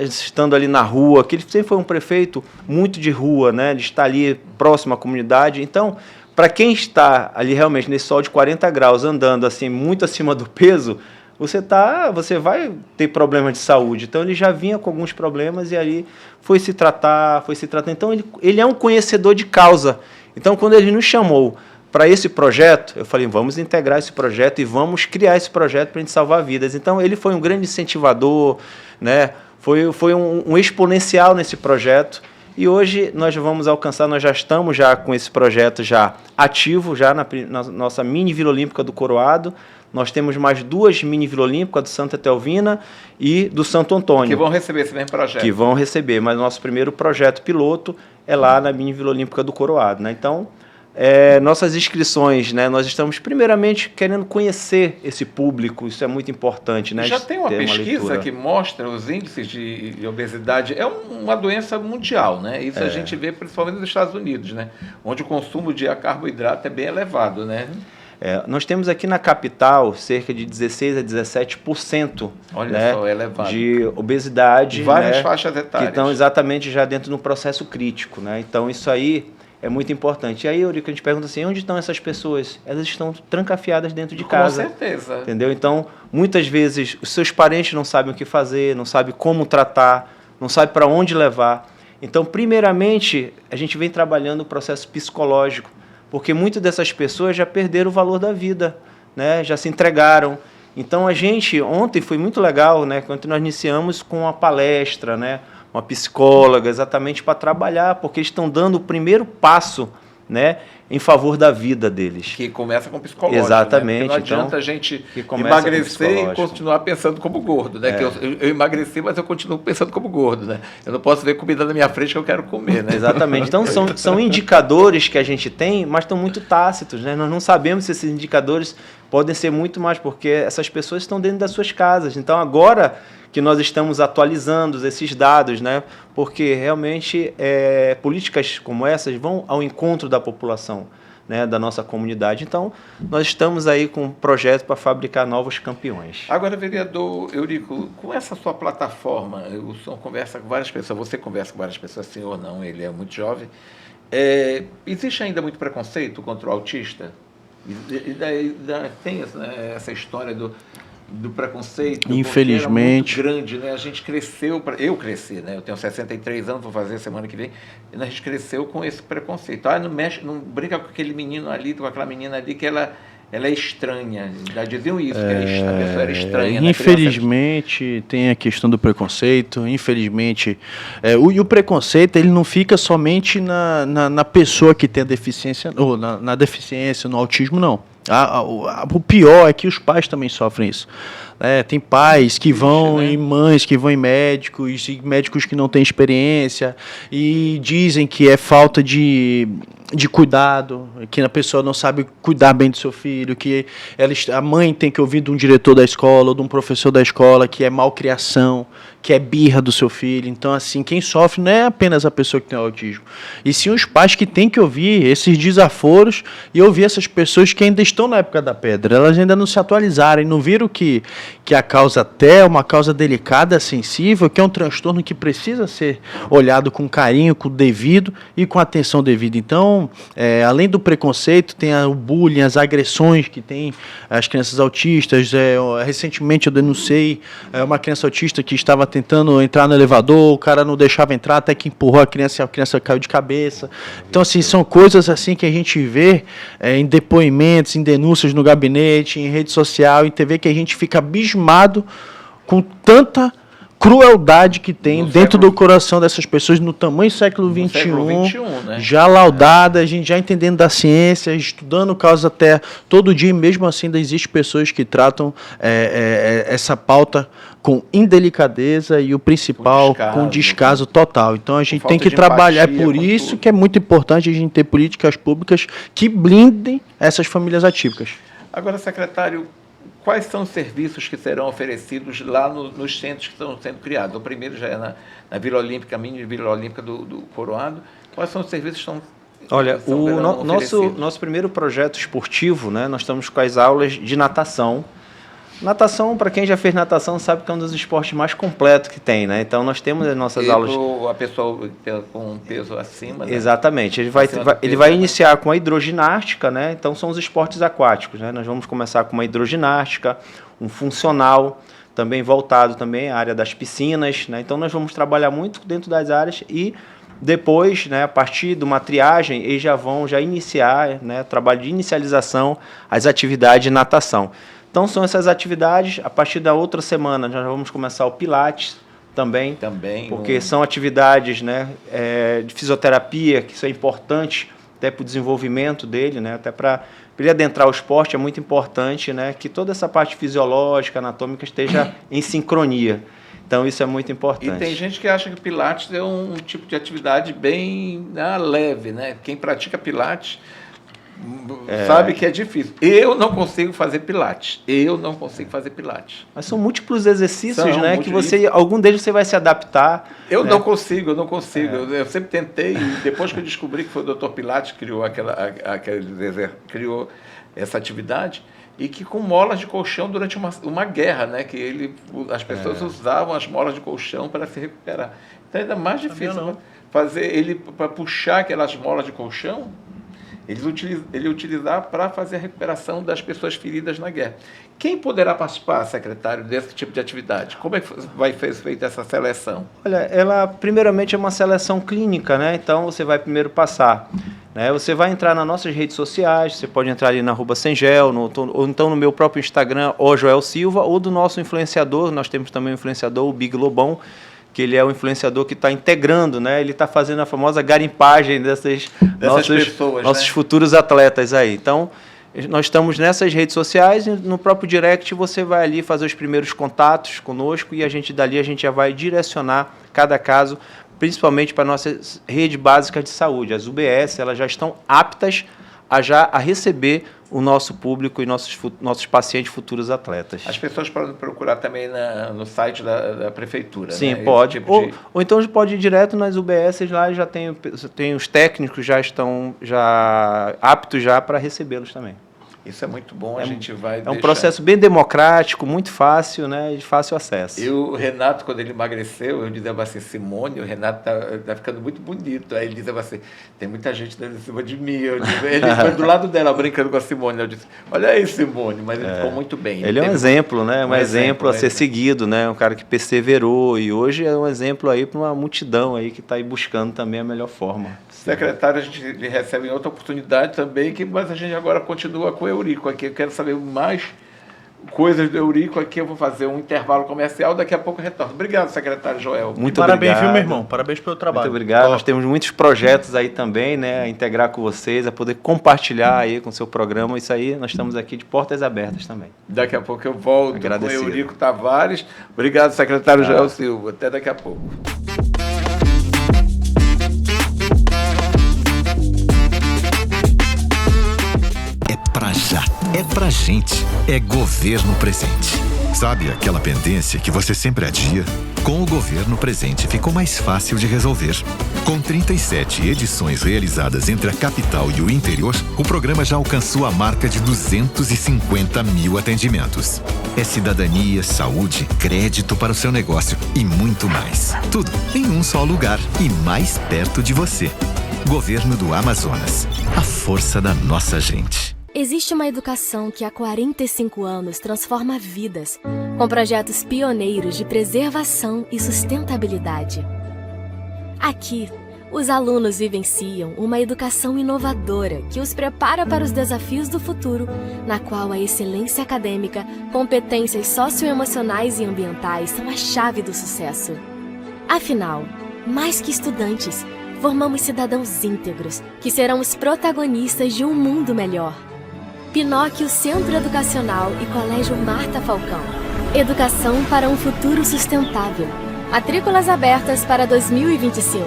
Estando ali na rua, que ele sempre foi um prefeito muito de rua, né, de estar ali próximo à comunidade. Então, para quem está ali realmente nesse sol de 40 graus, andando assim muito acima do peso, você vai ter problema de saúde. Então, ele já vinha com alguns problemas e ali foi se tratar. Então, ele é um conhecedor de causa. Então, quando ele nos chamou para esse projeto, eu falei, vamos integrar esse projeto e vamos criar esse projeto para a gente salvar vidas. Então, ele foi um grande incentivador, né? Foi um exponencial nesse projeto e hoje nós já estamos com esse projeto já ativo, já na nossa mini Vila Olímpica do Coroado. Nós temos mais 2 mini Vila Olímpica, do Santa Etelvina e do Santo Antônio. Que vão receber esse mesmo projeto. Que vão receber, mas o nosso primeiro projeto piloto é lá na mini Vila Olímpica do Coroado, né? Então, nossas inscrições, né? Nós estamos primeiramente querendo conhecer esse público, isso é muito importante, né? Já tem uma pesquisa que mostra os índices de obesidade, é uma doença mundial, né? Isso a gente vê principalmente nos Estados Unidos, né? Onde o consumo de carboidrato é bem elevado, né? Nós temos aqui na capital cerca de 16% a 17% Olha só, elevado. De obesidade, várias né? faixas etárias. Que estão exatamente já dentro do processo crítico, né? Então, isso aí é muito importante. E aí, Eurico, a gente pergunta assim, onde estão essas pessoas? Elas estão trancafiadas dentro de casa. Com certeza. Entendeu? Então, muitas vezes, os seus parentes não sabem o que fazer, não sabem como tratar, não sabem para onde levar. Então, primeiramente, a gente vem trabalhando o processo psicológico, porque muitas dessas pessoas já perderam o valor da vida, né? Já se entregaram. Então, ontem foi muito legal, né? Quando nós iniciamos com uma palestra, né? Uma psicóloga, exatamente para trabalhar, porque eles estão dando o primeiro passo, né, em favor da vida deles. Que começa com o psicológico. Exatamente. Né? Não adianta a gente emagrecer e continuar pensando como gordo, né? Que eu emagreci, mas eu continuo pensando como gordo, né? Eu não posso ver comida na minha frente que eu quero comer, né? Exatamente. Então, são indicadores que a gente tem, mas estão muito tácitos, né? Nós não sabemos se esses indicadores podem ser muito mais, porque essas pessoas estão dentro das suas casas. Então, agora que nós estamos atualizando esses dados, né? Porque realmente políticas como essas vão ao encontro da população, né? Da nossa comunidade. Então, nós estamos aí com um projeto para fabricar novos campeões. Agora, vereador Eurico, com essa sua plataforma, o senhor conversa com várias pessoas, você conversa com várias pessoas, sim ou não, ele é muito jovem. Existe ainda muito preconceito contra o autista? Tem essa história do preconceito, infelizmente, era muito grande, né? A gente cresceu, eu cresci, né? Eu tenho 63 anos, vou fazer semana que vem, e a gente cresceu com esse preconceito. Não brinca com aquele menino ali, com aquela menina ali, que ela é estranha. Já diziam isso, que a pessoa era estranha. Infelizmente, tem a questão do preconceito, infelizmente. E o preconceito, ele não fica somente na pessoa que tem a deficiência, ou na deficiência, no autismo, não. O pior é que os pais também sofrem isso. Tem pais que vão em mães que vão em médicos, e médicos que não têm experiência, e dizem que é falta de cuidado, que a pessoa não sabe cuidar bem do seu filho, que a mãe tem que ouvir de um diretor da escola ou de um professor da escola que é malcriação, que é birra do seu filho. Então, assim, quem sofre não é apenas a pessoa que tem autismo, e sim os pais que têm que ouvir esses desaforos e ouvir essas pessoas que ainda estão na época da pedra. Elas ainda não se atualizaram, não viram que a causa até é uma causa delicada, sensível, que é um transtorno que precisa ser olhado com carinho, com devido e com atenção devida. Então, além do preconceito, tem o bullying, as agressões que tem as crianças autistas. Recentemente eu denunciei uma criança autista que estava tentando entrar no elevador, o cara não deixava entrar, até que empurrou a criança e a criança caiu de cabeça. Então, assim, são coisas assim que a gente vê em depoimentos, em denúncias no gabinete, em rede social, em TV, que a gente fica abismado com tanta crueldade que tem dentro do coração dessas pessoas no tamanho do século XXI, né? Já laudada, a gente já entendendo da ciência, estudando causas até todo dia, e mesmo assim ainda existem pessoas que tratam essa pauta com indelicadeza e o principal com descaso total. Então a gente tem que trabalhar, é por isso que é muito importante a gente ter políticas públicas que blindem essas famílias atípicas. Agora, secretário, quais são os serviços que serão oferecidos lá nos centros que estão sendo criados? O primeiro já é na Vila Olímpica, mini Vila Olímpica do Coroado. Quais são os serviços que estão nosso primeiro projeto esportivo, né, nós estamos com as aulas de natação. Natação, para quem já fez natação, sabe que é um dos esportes mais completos que tem, né? Então, nós temos as nossas aulas... A pessoa com peso acima, né? Exatamente. Ele vai iniciar com a hidroginástica, né? Então, são os esportes aquáticos, né? Nós vamos começar com uma hidroginástica, um funcional, também voltado também à área das piscinas, né? Então, nós vamos trabalhar muito dentro das áreas e depois, né, a partir de uma triagem, eles já vão iniciar, né, trabalho de inicialização, as atividades de natação. Então, são essas atividades. A partir da outra semana, nós vamos começar o Pilates também porque são atividades, né, de fisioterapia, que isso é importante até para o desenvolvimento dele, né, até para ele adentrar o esporte, é muito importante, né, que toda essa parte fisiológica, anatômica, esteja em sincronia. Então, isso é muito importante. E tem gente que acha que Pilates é um tipo de atividade bem leve, né? Quem pratica Pilates... sabe que é difícil. Eu não consigo fazer Pilates. Mas são múltiplos exercícios, né? Que algum deles você vai se adaptar. Eu não consigo. Eu sempre tentei, e depois que eu descobri que foi o Dr. Pilates que criou essa atividade, e que com molas de colchão durante uma guerra, né? Que as pessoas usavam as molas de colchão para se recuperar. Então é ainda mais difícil para puxar aquelas molas de colchão. Ele utilizar para fazer a recuperação das pessoas feridas na guerra. Quem poderá participar, secretário, desse tipo de atividade? Como é que vai ser feita essa seleção? Olha, ela primeiramente é uma seleção clínica, né? Então você vai primeiro passar, né? Você vai entrar nas nossas redes sociais, você pode entrar ali na @Sengel, ou então no meu próprio Instagram, Joel Silva, ou do nosso influenciador. Nós temos também um influenciador, o Big Lobão, que ele é o influenciador que está integrando, né? Ele está fazendo a famosa garimpagem dessas pessoas, nossos futuros atletas aí. Então, nós estamos nessas redes sociais, e no próprio direct você vai ali fazer os primeiros contatos conosco, e dali a gente já vai direcionar cada caso, principalmente para a nossa rede básica de saúde. As UBS, elas já estão aptas a receber o nosso público e nossos pacientes futuros atletas. As pessoas podem procurar também no site da prefeitura. Sim, né? pode. Ou então pode ir direto nas UBS, lá já tem os técnicos, já estão aptos para recebê-los também. Isso é muito bom, a gente vai um processo bem democrático, muito fácil, né, de fácil acesso. E o Renato, quando ele emagreceu, eu dizia assim, Simone, o Renato tá ficando muito bonito. Aí ele dizia assim, tem muita gente dando em cima de mim. Ele foi do lado dela, brincando com a Simone. Eu disse, olha aí, Simone, mas ele ficou muito bem. Ele é um exemplo, né, um exemplo a ser seguido, né, um cara que perseverou, e hoje é um exemplo aí para uma multidão aí que está aí buscando também a melhor forma. Secretário, a gente recebe em outra oportunidade também, mas a gente agora continua com o Eurico aqui. Eu quero saber mais coisas do Eurico aqui. Eu vou fazer um intervalo comercial, daqui a pouco eu retorno. Obrigado, secretário Joel. Muito Parabéns, obrigado. viu, meu irmão? Parabéns pelo trabalho. Muito obrigado. Nós temos muitos projetos aí também, né, a integrar com vocês, a poder compartilhar aí com o seu programa. Isso aí, nós estamos aqui de portas abertas também. Daqui a pouco eu volto Agradecido. com o Eurico Tavares. Obrigado, secretário Joel Silva. Até daqui a pouco. Pra já, é pra gente, é Governo Presente. Sabe aquela pendência que você sempre adia? Com o Governo Presente ficou mais fácil de resolver. Com 37 edições realizadas entre a capital e o interior, o programa já alcançou a marca de 250 mil atendimentos. É cidadania, saúde, crédito para o seu negócio e muito mais. Tudo em um só lugar e mais perto de você. Governo do Amazonas. A força da nossa gente. Existe uma educação que há 45 anos transforma vidas, com projetos pioneiros de preservação e sustentabilidade. Aqui, os alunos vivenciam uma educação inovadora que os prepara para os desafios do futuro, na qual a excelência acadêmica, competências socioemocionais e ambientais são a chave do sucesso. Afinal, mais que estudantes, formamos cidadãos íntegros que serão os protagonistas de um mundo melhor. Pinóquio Centro Educacional e Colégio Marta Falcão. Educação para um futuro sustentável. Matrículas abertas para 2025.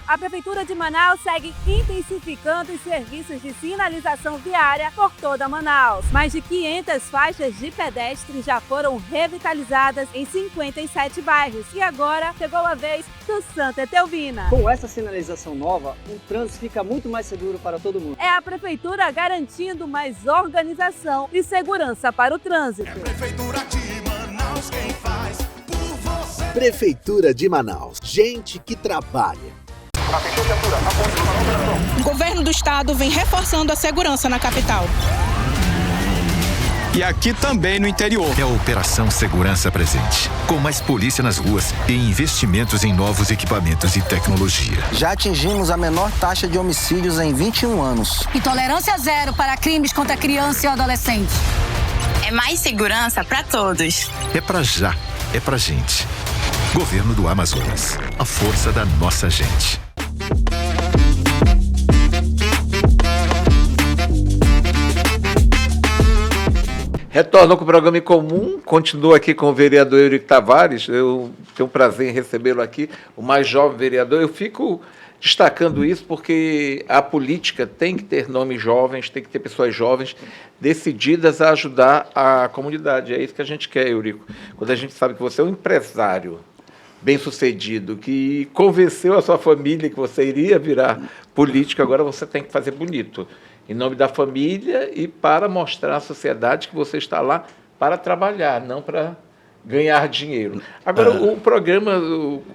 A Prefeitura de Manaus segue intensificando os serviços de sinalização viária por toda Manaus. Mais de 500 faixas de pedestre já foram revitalizadas em 57 bairros. E agora chegou a vez do Santa Etelvina. Com essa sinalização nova, o trânsito fica muito mais seguro para todo mundo. É a Prefeitura garantindo mais organização e segurança para o trânsito. É Prefeitura de Manaus quem faz por você. Prefeitura de Manaus. Gente que trabalha. O governo do estado vem reforçando a segurança na capital. E aqui também no interior. É a Operação Segurança Presente. Com mais polícia nas ruas e investimentos em novos equipamentos e tecnologia. Já atingimos a menor taxa de homicídios em 21 anos. E tolerância zero para crimes contra criança e adolescente. É mais segurança para todos. É pra já, é pra gente. Governo do Amazonas. A força da nossa gente. Retorno com o programa em comum, continuo aqui com o vereador Eurico Tavares, eu tenho um prazer em recebê-lo aqui, o mais jovem vereador. Eu fico destacando isso porque a política tem que ter nomes jovens, tem que ter pessoas jovens decididas a ajudar a comunidade. É isso que a gente quer, Eurico. Quando a gente sabe que você é um empresário bem-sucedido, que convenceu a sua família que você iria virar político, agora você tem que fazer bonito. Em nome da família e para mostrar à sociedade que você está lá para trabalhar, não para ganhar dinheiro. Agora, o programa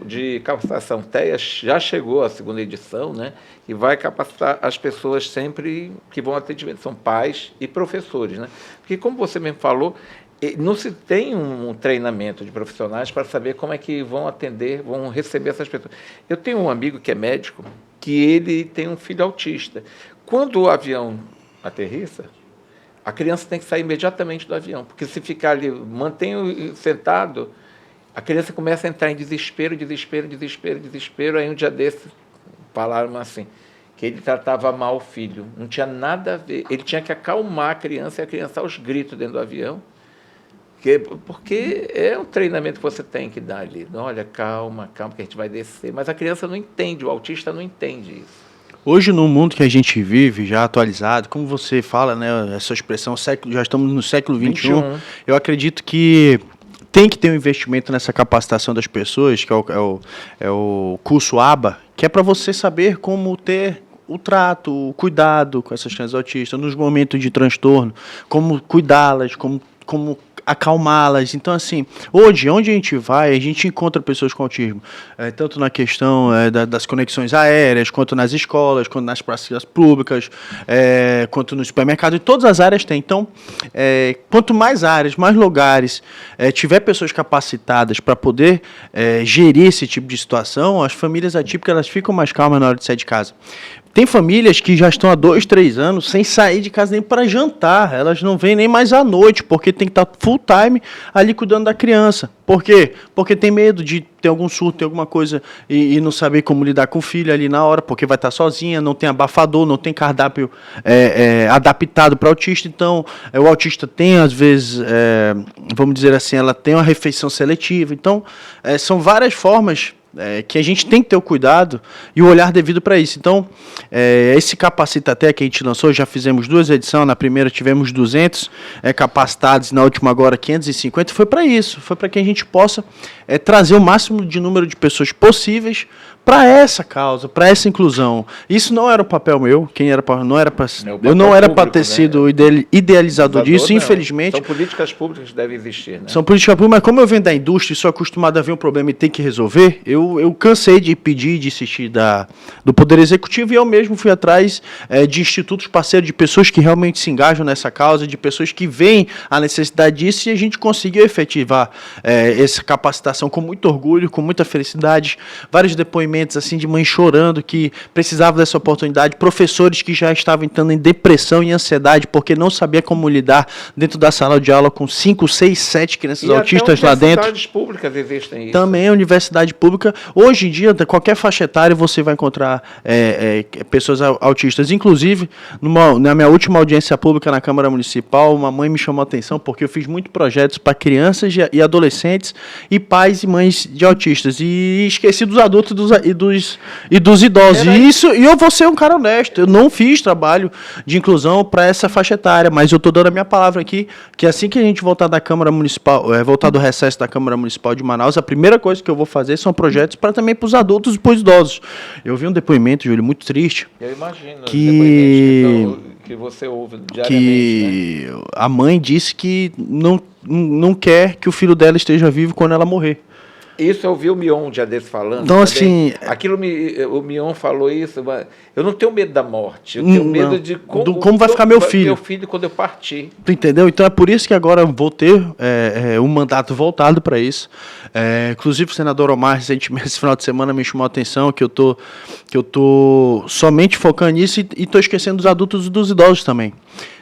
de capacitação TEA já chegou à segunda edição, né? E vai capacitar as pessoas sempre que vão ao atendimento. São pais e professores, né? Porque, como você mesmo falou, não se tem um treinamento de profissionais para saber como é que vão atender, vão receber essas pessoas. Eu tenho um amigo que é médico, que ele tem um filho autista. Quando o avião aterrissa, a criança tem que sair imediatamente do avião, porque se ficar ali, mantém sentado, a criança começa a entrar em desespero. Aí um dia desses falaram assim, que ele tratava mal o filho, não tinha nada a ver, ele tinha que acalmar a criança e a criança aos gritos dentro do avião, porque é um treinamento que você tem que dar ali. Olha, calma, que a gente vai descer. Mas a criança não entende, o autista não entende isso. Hoje, no mundo que a gente vive, já atualizado, como você fala, né, essa expressão, já estamos no século XXI, eu acredito que tem que ter um investimento nessa capacitação das pessoas, que é o curso ABA, que é para você saber como ter o trato, o cuidado com essas crianças autistas, nos momentos de transtorno, como cuidá-las, como acalmá-las. Então, assim, hoje, onde a gente vai, a gente encontra pessoas com autismo, tanto na questão das conexões aéreas, quanto nas escolas, quanto nas praças públicas, quanto no supermercado, em todas as áreas tem. Então, quanto mais áreas, mais lugares, tiver pessoas capacitadas para poder gerir esse tipo de situação, as famílias atípicas elas ficam mais calmas na hora de sair de casa. Tem famílias que já estão há 2, 3 anos sem sair de casa nem para jantar. Elas não vêm nem mais à noite, porque tem que estar full time ali cuidando da criança. Por quê? Porque tem medo de ter algum surto, ter alguma coisa e não saber como lidar com o filho ali na hora, porque vai estar sozinha, não tem abafador, não tem cardápio adaptado para autista. Então, o autista tem, às vezes, vamos dizer assim, ela tem uma refeição seletiva. Então, são várias formas que a gente tem que ter o cuidado e o olhar devido para isso. Então, esse Capacita Até que a gente lançou, já fizemos 2 edições, na primeira tivemos 200 capacitados, na última agora 550, foi para isso, foi para que a gente possa trazer o máximo de número de pessoas possíveis para essa causa, para essa inclusão. Isso não era o papel meu, eu não era para ter sido idealizador disso, infelizmente. São políticas públicas que devem existir, né? São políticas públicas, mas como eu venho da indústria e sou acostumado a ver um problema e tem que resolver, eu cansei de pedir, de insistir do Poder Executivo, e eu mesmo fui atrás de institutos parceiros, de pessoas que realmente se engajam nessa causa, de pessoas que veem a necessidade disso, e a gente conseguiu efetivar essa capacitação com muito orgulho, com muita felicidade, vários depoimentos assim de mãe chorando que precisavam dessa oportunidade, professores que já estavam entrando em depressão e ansiedade porque não sabia como lidar dentro da sala de aula com 5, 6, 7 crianças autistas lá dentro. Universidades públicas existem isso. Também a universidade pública. Hoje em dia, qualquer faixa etária você vai encontrar pessoas autistas. Inclusive, na minha última audiência pública na Câmara Municipal, uma mãe me chamou a atenção porque eu fiz muitos projetos para crianças e adolescentes e pais e mães de autistas. E esqueci dos adultos e dos idosos. E eu vou ser um cara honesto. Eu não fiz trabalho de inclusão para essa faixa etária, mas eu estou dando a minha palavra aqui, que assim que a gente voltar da Câmara Municipal, voltar do recesso da Câmara Municipal de Manaus, a primeira coisa que eu vou fazer são projetos para também para os adultos e para os idosos. Eu vi um depoimento, Júlio, muito triste. Eu imagino, que você ouve diariamente, né? A mãe disse que não quer que o filho dela esteja vivo quando ela morrer. Isso eu vi o Mion um dia desse falando. Então, assim, o Mion falou isso, mas eu não tenho medo da morte, eu tenho medo de como vai ficar meu filho. Meu filho quando eu partir. Tu entendeu? Então é por isso que agora eu vou ter um mandato voltado para isso. Inclusive o senador Omar, recentemente, esse final de semana, me chamou a atenção que eu tô somente focando nisso e estou esquecendo dos adultos e dos idosos também.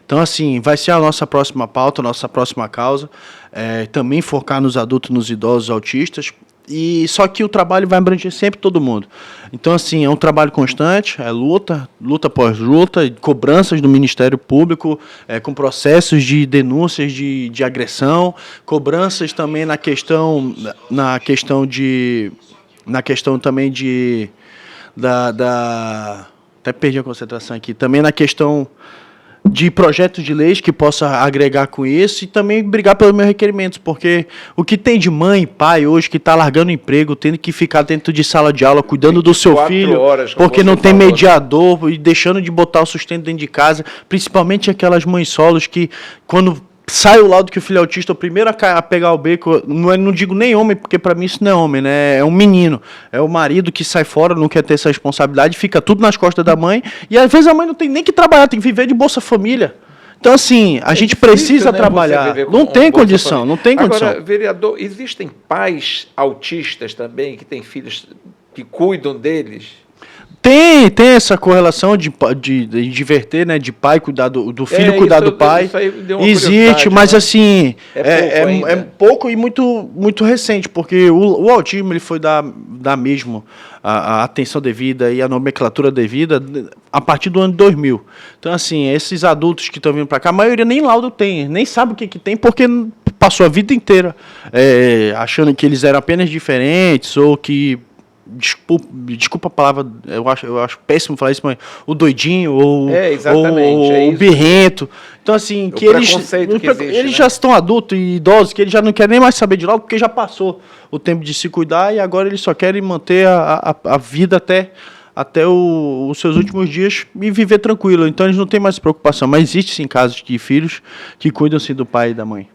Então, assim, vai ser a nossa próxima pauta, a nossa próxima causa, também focar nos adultos, nos idosos, autistas, e só que o trabalho vai abranger sempre todo mundo. Então, assim, é um trabalho constante, luta após luta, cobranças do Ministério Público, com processos de denúncias de agressão, cobranças também na questão também até perdi a concentração aqui, também na questão de projetos de leis que possa agregar com isso e também brigar pelos meus requerimentos, porque o que tem de mãe e pai hoje que está largando o emprego, tendo que ficar dentro de sala de aula, cuidando do seu filho, porque não tem mediador e deixando de botar o sustento dentro de casa, principalmente aquelas mães solos que, quando sai o laudo que o filho é autista, o primeiro a pegar o beco, não digo nem homem, porque para mim isso não é homem, né? É um menino, é o marido que sai fora, não quer ter essa responsabilidade, fica tudo nas costas da mãe, e às vezes a mãe não tem nem que trabalhar, tem que viver de Bolsa Família. Então, assim, a gente precisa trabalhar. Não tem condição, não tem condição. Agora, vereador, existem pais autistas também que têm filhos que cuidam deles? Tem essa correlação de inverter, né? De pai cuidar do filho, cuidar do pai. Existe, mas assim, é pouco e muito, muito recente, porque o autismo ele foi dar mesmo a atenção devida e a nomenclatura devida a partir do ano 2000. Então, assim, esses adultos que estão vindo para cá, a maioria nem laudo tem, nem sabe o que tem, porque passou a vida inteira achando que eles eram apenas diferentes ou que... Desculpa a palavra, eu acho péssimo falar isso, mas o doidinho ou o birrento. Então, assim, que eles já estão adultos e idosos, que eles já não querem nem mais saber de laudo, porque já passou o tempo de se cuidar e agora eles só querem manter a vida até os seus últimos dias e viver tranquilo. Então, eles não têm mais preocupação. Mas existe, sim, casos de filhos que cuidam-se do pai e da mãe.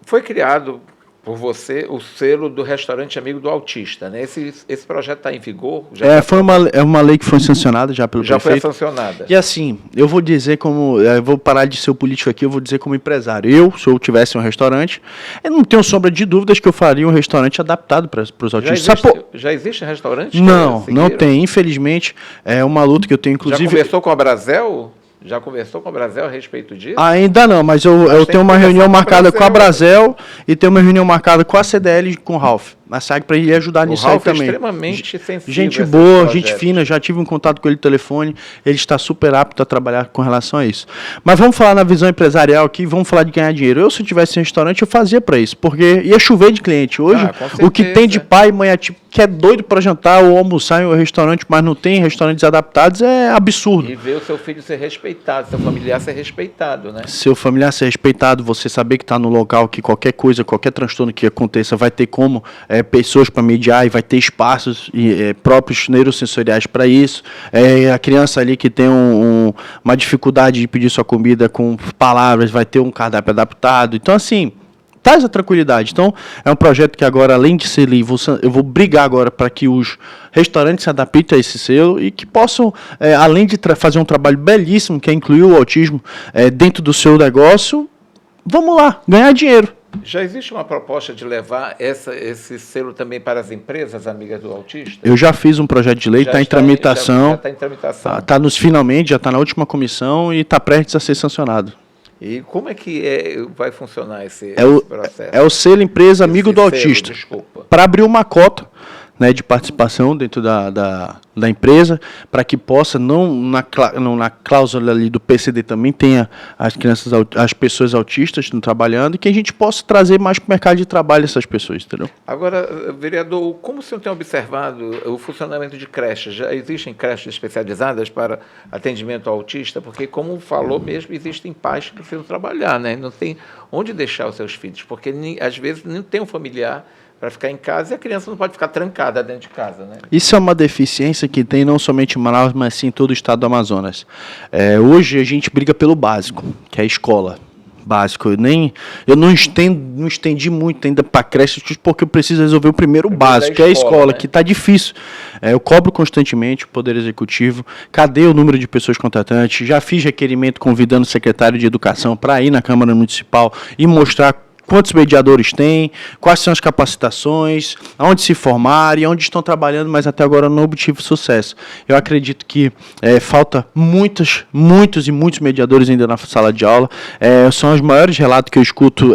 Foi criado por você o selo do restaurante amigo do autista, né? Esse projeto está em vigor? Foi uma lei que foi sancionada já pelo prefeito. Já foi sancionada. E assim, eu vou dizer eu vou parar de ser o político aqui, eu vou dizer como empresário. Se eu tivesse um restaurante, eu não tenho sombra de dúvidas que eu faria um restaurante adaptado para os autistas. Já existe restaurante? Não tem. Infelizmente, é uma luta que eu tenho, inclusive... Já conversou com a Brasel? Já conversou com a Brasel a respeito disso? Ainda não, mas eu tenho uma reunião marcada com a Brasel e tenho uma reunião marcada com a CDL e com o Ralph. Mas sabe, para ele ajudar nisso aí também. É extremamente sensível. Gente boa, gente fina, já tive um contato com ele no telefone, ele está super apto a trabalhar com relação a isso. Mas vamos falar na visão empresarial aqui, vamos falar de ganhar dinheiro. Se eu tivesse um restaurante, eu fazia para isso, porque ia chover de cliente. Hoje, o que tem de pai e mãe que é doido para jantar ou almoçar em um restaurante, mas não tem restaurantes adaptados, é absurdo. E ver o seu filho ser respeitado, seu familiar ser respeitado, né? Seu familiar ser respeitado, você saber que está no local, que qualquer coisa, qualquer transtorno que aconteça, vai ter como pessoas para mediar e vai ter espaços próprios neurosensoriais para isso. A criança ali que tem uma dificuldade de pedir sua comida com palavras, vai ter um cardápio adaptado. Então, assim, traz a tranquilidade. Então, é um projeto que agora, além de ser livre, eu vou brigar agora para que os restaurantes se adaptem a esse selo e que possam, além de fazer um trabalho belíssimo, que é incluir o autismo dentro do seu negócio, vamos lá, ganhar dinheiro. Já existe uma proposta de levar esse selo também para as empresas amigas do autista? Eu já fiz um projeto de lei, está em tramitação. Já está em tramitação. Está nos finalmente, já está na última comissão e está prestes a ser sancionado. E como é que vai funcionar esse processo? É o selo empresa amigo do autista. Para abrir uma cota, né, de participação dentro da empresa, para que possa, não na cláusula ali do PCD também tenha as pessoas autistas trabalhando, e que a gente possa trazer mais para o mercado de trabalho essas pessoas, entendeu? Agora, vereador, como o senhor tem observado o funcionamento de creches? Já existem creches especializadas para atendimento ao autista? Porque, como falou mesmo, existem pais que precisam trabalhar, né? Não tem onde deixar os seus filhos, porque às vezes não tem um familiar para ficar em casa e a criança não pode ficar trancada dentro de casa, né? Isso é uma deficiência que tem não somente em Manaus, mas sim em todo o estado do Amazonas. Hoje a gente briga pelo básico, que é a escola. Básico. Eu não estendi muito ainda para creche, porque eu preciso resolver o primeiro básico, que é a escola, né? Que está difícil. Eu cobro constantemente o Poder Executivo. Cadê o número de pessoas contratantes? Já fiz requerimento convidando o secretário de Educação para ir na Câmara Municipal e mostrar quantos mediadores tem, quais são as capacitações, aonde se formarem, onde estão trabalhando, mas até agora não obtive sucesso. Eu acredito que falta muitos mediadores ainda na sala de aula. São os maiores relatos que eu escuto.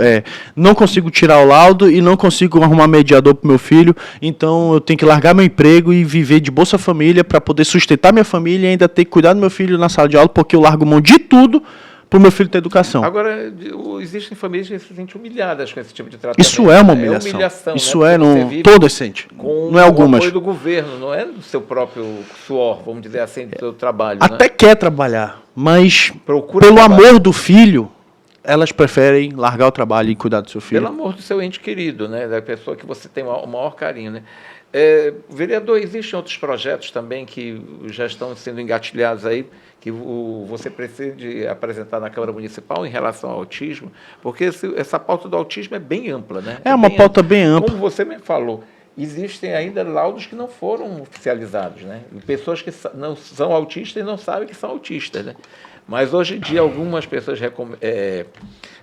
Não consigo tirar o laudo e não consigo arrumar mediador para o meu filho, então eu tenho que largar meu emprego e viver de Bolsa Família para poder sustentar minha família e ainda ter que cuidar do meu filho na sala de aula, porque eu largo mão de tudo para o meu filho ter educação. Agora, existem famílias que se sentem humilhadas com esse tipo de tratamento. Isso é uma humilhação. Isso né? Todas sentem. Não é algumas. Com o apoio do governo, não é do seu próprio suor, vamos dizer assim, do seu trabalho. Até né? quer trabalhar, mas pelo amor do filho, elas preferem largar o trabalho e cuidar do seu filho. Pelo amor do seu ente querido, né? Da pessoa que você tem o maior carinho, né? Vereador, existem outros projetos também que já estão sendo engatilhados aí, que você precisa apresentar na Câmara Municipal em relação ao autismo, porque essa pauta do autismo é bem ampla, né? É uma pauta bem ampla. Como você me falou, existem ainda laudos que não foram oficializados, né? E pessoas que não são autistas e não sabem que são autistas, né? Mas hoje em dia algumas pessoas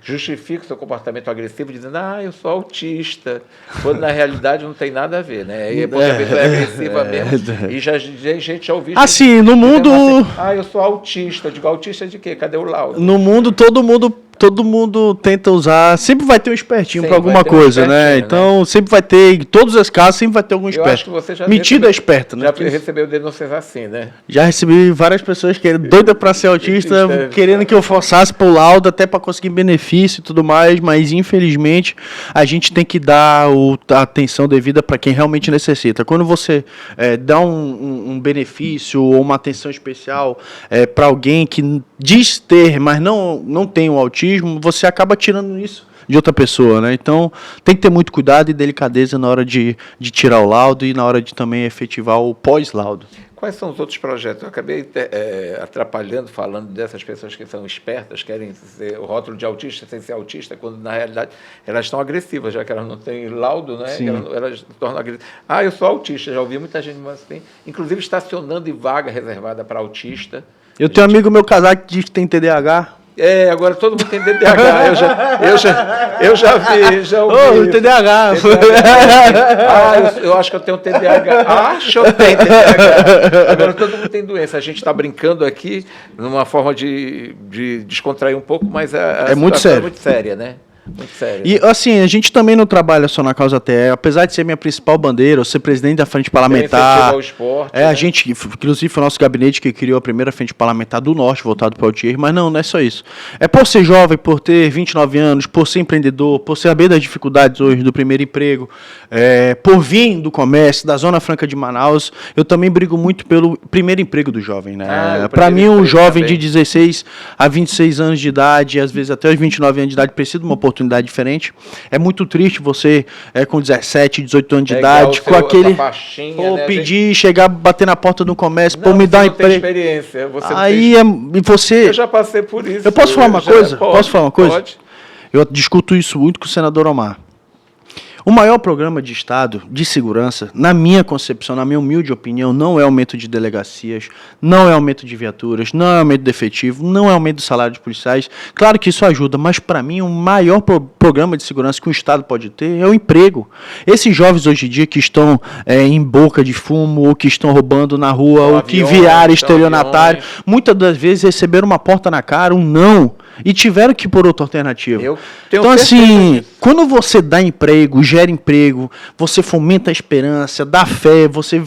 justificam seu comportamento agressivo dizendo, eu sou autista, quando na realidade não tem nada a ver, né? E a pessoa é agressiva mesmo. E a gente já ouviu... Assim, no mundo... Assim, eu sou autista. Eu digo, autista de quê? Cadê o laudo? No mundo, todo mundo tenta usar, sempre vai ter um espertinho para alguma coisa, né? Então, sempre vai ter, em todos os casos, sempre vai ter algum esperto. Eu acho que você já metido é esperto, né? Já recebeu denúncias assim, né? Já recebi várias pessoas que eram doidas para ser autista, querendo que eu forçasse para o laudo, até para conseguir benefício e tudo mais, mas infelizmente a gente tem que dar a atenção devida para quem realmente necessita. Quando você dá um benefício ou uma atenção especial para alguém que diz ter, mas não tem o autismo, você acaba tirando isso de outra pessoa, né? Então, tem que ter muito cuidado e delicadeza na hora de tirar o laudo e na hora de também efetivar o pós-laudo. quais são os outros projetos? Eu acabei atrapalhando, falando dessas pessoas que são espertas, querem ser o rótulo de autista sem ser autista, quando na realidade elas estão agressivas, já que elas não têm laudo, né? Elas se tornam agressivas. Eu sou autista, já ouvi muita gente assim, inclusive estacionando em vaga reservada para autista. Eu tenho um amigo meu casado que diz que tem TDAH. Agora todo mundo tem TDAH. Eu já ouvi. TDAH. Eu acho que eu tenho TDAH. Acho que eu tenho TDAH. Agora todo mundo tem doença. A gente está brincando aqui numa forma de descontrair um pouco, mas é muito sério. É muito séria, né? Muito sério. E assim, a gente também não trabalha só na Causa Terra, apesar de ser minha principal bandeira, eu ser presidente da frente parlamentar. Ao esporte, né? A gente, inclusive foi o nosso gabinete que criou a primeira frente parlamentar do Norte, voltado para o Altier, mas não é só isso. É por ser jovem, por ter 29 anos, por ser empreendedor, por saber das dificuldades hoje do primeiro emprego, por vir do comércio, da Zona Franca de Manaus, eu também brigo muito pelo primeiro emprego do jovem, né? Para mim, um jovem também, de 16 a 26 anos de idade, às vezes até os 29 anos de idade, precisa de uma oportunidade diferente. É muito triste você, com 17, 18 anos de idade, com aquele pedir, chegar, bater na porta do comércio, me dar um emprego. Experiência. Você eu já passei por isso. Eu posso falar uma coisa? Posso falar uma coisa? Pode. Eu discuto isso muito com o senador Omar. O maior programa de Estado de segurança, na minha concepção, na minha humilde opinião, não é aumento de delegacias, não é aumento de viaturas, não é aumento de efetivo, não é aumento do salário dos policiais. Claro que isso ajuda, mas para mim o maior programa de segurança que o Estado pode ter é o emprego. Esses jovens hoje em dia que estão em boca de fumo, ou que estão roubando na rua, ou que viraram estelionatário, muitas das vezes receberam uma porta na cara, um não, e tiveram que ir por outra alternativa. Então, assim, quando você dá emprego, gera emprego, você fomenta a esperança, dá fé, você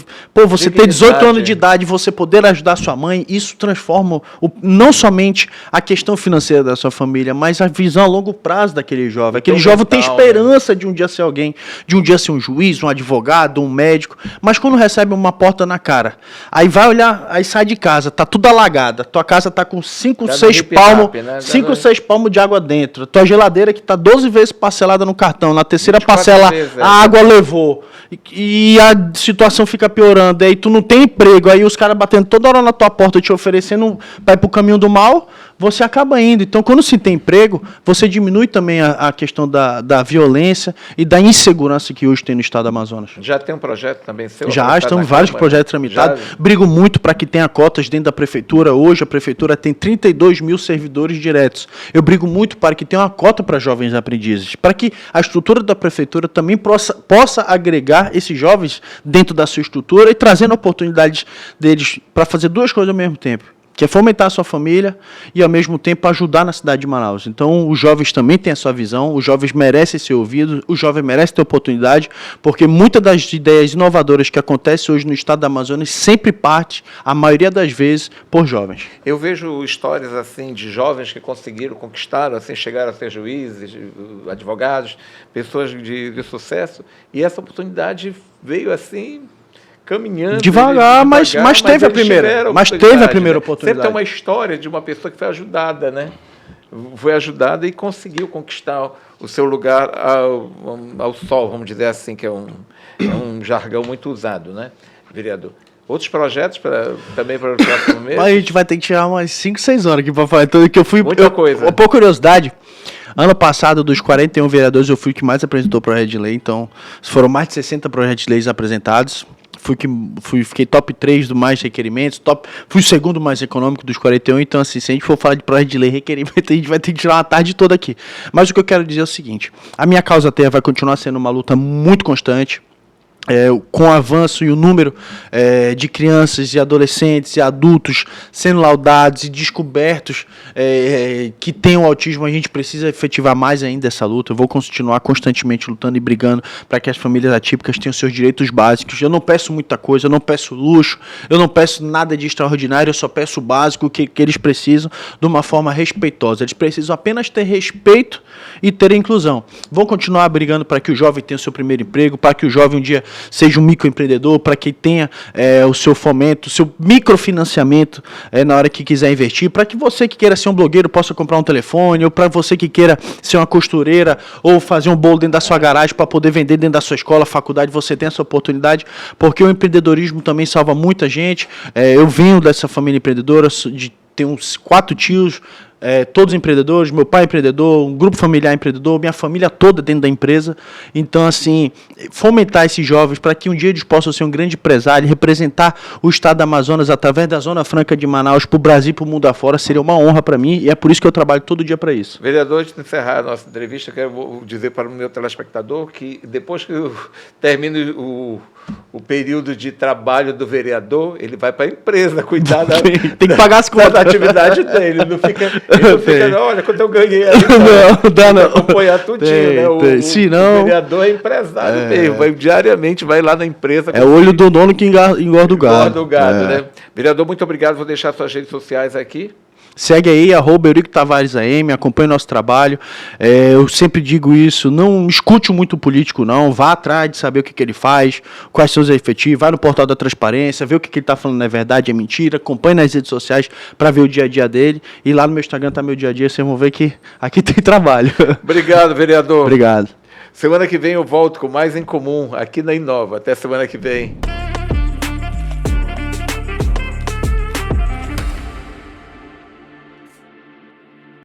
ter 18 anos de idade, você poder ajudar sua mãe, isso transforma não somente a questão financeira da sua família, mas a visão a longo prazo daquele jovem. Aquele jovem tem esperança de um dia ser alguém, de um dia ser um juiz, um advogado, um médico, mas quando recebe uma porta na cara, aí vai olhar, aí sai de casa, tá tudo alagada, tua casa tá com 5, 6 palmos, né? 5, 6 palmos de água dentro, tua geladeira que tá 12 vezes parcelada no cartão, na terceira parcela a água levou, e a situação fica piorando, aí tu não tem emprego, aí os caras batendo toda hora na tua porta, te oferecendo para ir pro caminho do mal, você acaba indo. Então, quando se tem emprego, você diminui também a questão da violência e da insegurança que hoje tem no estado do Amazonas. Já tem um projeto também seu? Já, estão vários projetos tramitados. Brigo muito para que tenha cotas dentro da prefeitura. Hoje, a prefeitura tem 32 mil servidores diretos. Eu brigo muito para que tenha uma cota para jovens aprendizes, para que a estrutura da prefeitura também possa agregar esses jovens dentro da sua estrutura e trazendo oportunidades deles para fazer duas coisas ao mesmo tempo, que é fomentar a sua família e, ao mesmo tempo, ajudar na cidade de Manaus. Então, os jovens também têm a sua visão, os jovens merecem ser ouvidos, os jovens merecem ter oportunidade, porque muitas das ideias inovadoras que acontecem hoje no estado do Amazonas sempre parte, a maioria das vezes, por jovens. Eu vejo histórias assim de jovens que conseguiram, conquistaram, assim, chegaram a ser juízes, advogados, pessoas de sucesso, e essa oportunidade veio assim, caminhando devagar, mas teve a primeira oportunidade. Sempre tem uma história de uma pessoa que foi ajudada, né? Foi ajudada e conseguiu conquistar o seu lugar ao sol, vamos dizer assim, que é um jargão muito usado, né, vereador? Outros projetos também para o próximo mês? A gente vai ter que tirar umas 5, 6 horas aqui para falar. Então, que eu fui, muita coisa. Por curiosidade, ano passado, dos 41 vereadores, eu fui o que mais apresentou projeto de lei. Então, foram mais de 60 projetos de leis apresentados. Fiquei top 3 do mais requerimentos, fui o segundo mais econômico dos 41, então assim, se a gente for falar de projeto de lei e requerimento, a gente vai ter que tirar uma tarde toda aqui. Mas o que eu quero dizer é o seguinte, a minha Causa Terra vai continuar sendo uma luta muito constante, com o avanço e o número de crianças e adolescentes e adultos sendo laudados e descobertos que têm o autismo, a gente precisa efetivar mais ainda essa luta. Eu vou continuar constantemente lutando e brigando para que as famílias atípicas tenham seus direitos básicos. Eu não peço muita coisa, eu não peço luxo, eu não peço nada de extraordinário, eu só peço o básico que eles precisam de uma forma respeitosa. Eles precisam apenas ter respeito e ter inclusão. Vou continuar brigando para que o jovem tenha o seu primeiro emprego, para que o jovem um dia seja um microempreendedor, para que tenha o seu fomento, o seu microfinanciamento na hora que quiser investir, para que você que queira ser um blogueiro possa comprar um telefone, ou para você que queira ser uma costureira, ou fazer um bolo dentro da sua garagem para poder vender dentro da sua escola, faculdade, você tem essa oportunidade, porque o empreendedorismo também salva muita gente. Eu venho dessa família empreendedora, tem uns 4 tios, todos empreendedores, meu pai é empreendedor, um grupo familiar empreendedor, minha família toda dentro da empresa. Então, assim, fomentar esses jovens para que um dia eles possam ser um grande empresário, representar o estado do Amazonas através da Zona Franca de Manaus para o Brasil e para o mundo afora, seria uma honra para mim, e é por isso que eu trabalho todo dia para isso. Vereador, antes de encerrar a nossa entrevista, quero dizer para o meu telespectador que depois que eu termine o período de trabalho do vereador, ele vai para a empresa cuidar tem que pagar as contas da atividade dele. Não fica, não, olha quanto eu ganhei aí. Não, dá não. Acompanhar tudinho, né? O vereador é empresário mesmo. Diariamente vai lá na empresa. É o olho do dono que engorda o gado. Engorda o gado, né? Vereador, muito obrigado. Vou deixar suas redes sociais aqui. Segue aí, @EuricoTavaresAM, acompanhe o nosso trabalho. Eu sempre digo isso, não escute muito o político, não. Vá atrás de saber o que ele faz, quais são os efetivos, vai no portal da transparência, vê o que ele está falando é verdade, é mentira, acompanhe nas redes sociais para ver o dia a dia dele. E lá no meu Instagram está meu dia a dia, vocês vão ver que aqui tem trabalho. Obrigado, vereador. Obrigado. Semana que vem eu volto com mais Em Comum, aqui na Inova. Até semana que vem.